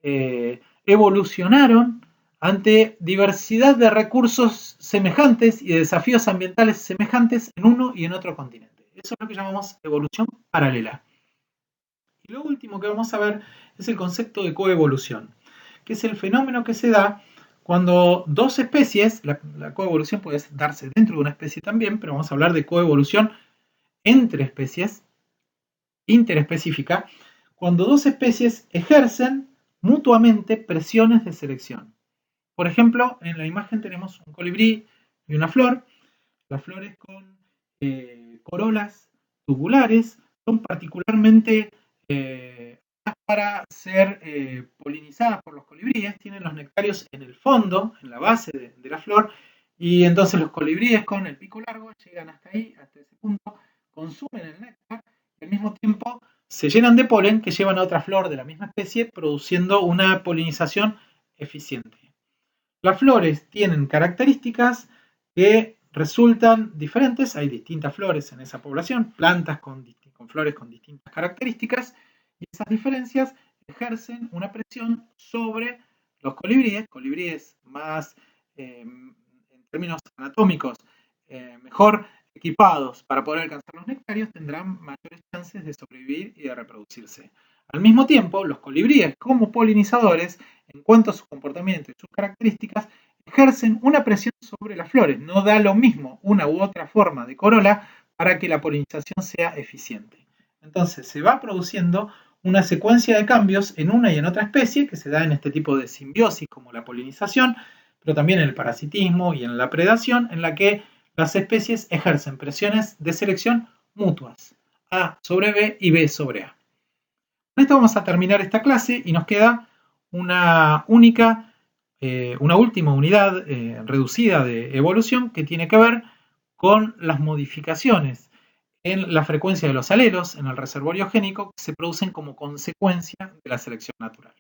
evolucionaron ante diversidad de recursos semejantes y de desafíos ambientales semejantes en uno y en otro continente. Eso es lo que llamamos evolución paralela. Y lo último que vamos a ver es el concepto de coevolución, que es el fenómeno que se da cuando dos especies, la coevolución puede darse dentro de una especie también, pero vamos a hablar de coevolución entre especies, interespecífica, cuando dos especies ejercen mutuamente presiones de selección. Por ejemplo, en la imagen tenemos un colibrí y una flor. Las flores con corolas tubulares son particularmente para ser polinizadas por los colibríes, tienen los nectarios en el fondo, en la base de la flor, y entonces los colibríes con el pico largo llegan hasta ahí, hasta ese punto, consumen el néctar y al mismo tiempo se llenan de polen que llevan a otra flor de la misma especie, produciendo una polinización eficiente. Las flores tienen características que resultan diferentes, hay distintas flores en esa población, plantas con flores con distintas características, y esas diferencias ejercen una presión sobre los colibríes más, en términos anatómicos, mejor equipados para poder alcanzar los nectarios, tendrán mayores chances de sobrevivir y de reproducirse. Al mismo tiempo, los colibríes como polinizadores, en cuanto a su comportamiento y sus características, ejercen una presión sobre las flores. No da lo mismo una u otra forma de corola para que la polinización sea eficiente. Entonces se va produciendo una secuencia de cambios en una y en otra especie que se da en este tipo de simbiosis como la polinización, pero también en el parasitismo y en la predación, en la que las especies ejercen presiones de selección mutuas, A sobre B y B sobre A. Con esto vamos a terminar esta clase y nos queda una última unidad reducida de evolución que tiene que ver con las modificaciones en la frecuencia de los alelos en el reservorio génico que se producen como consecuencia de la selección natural.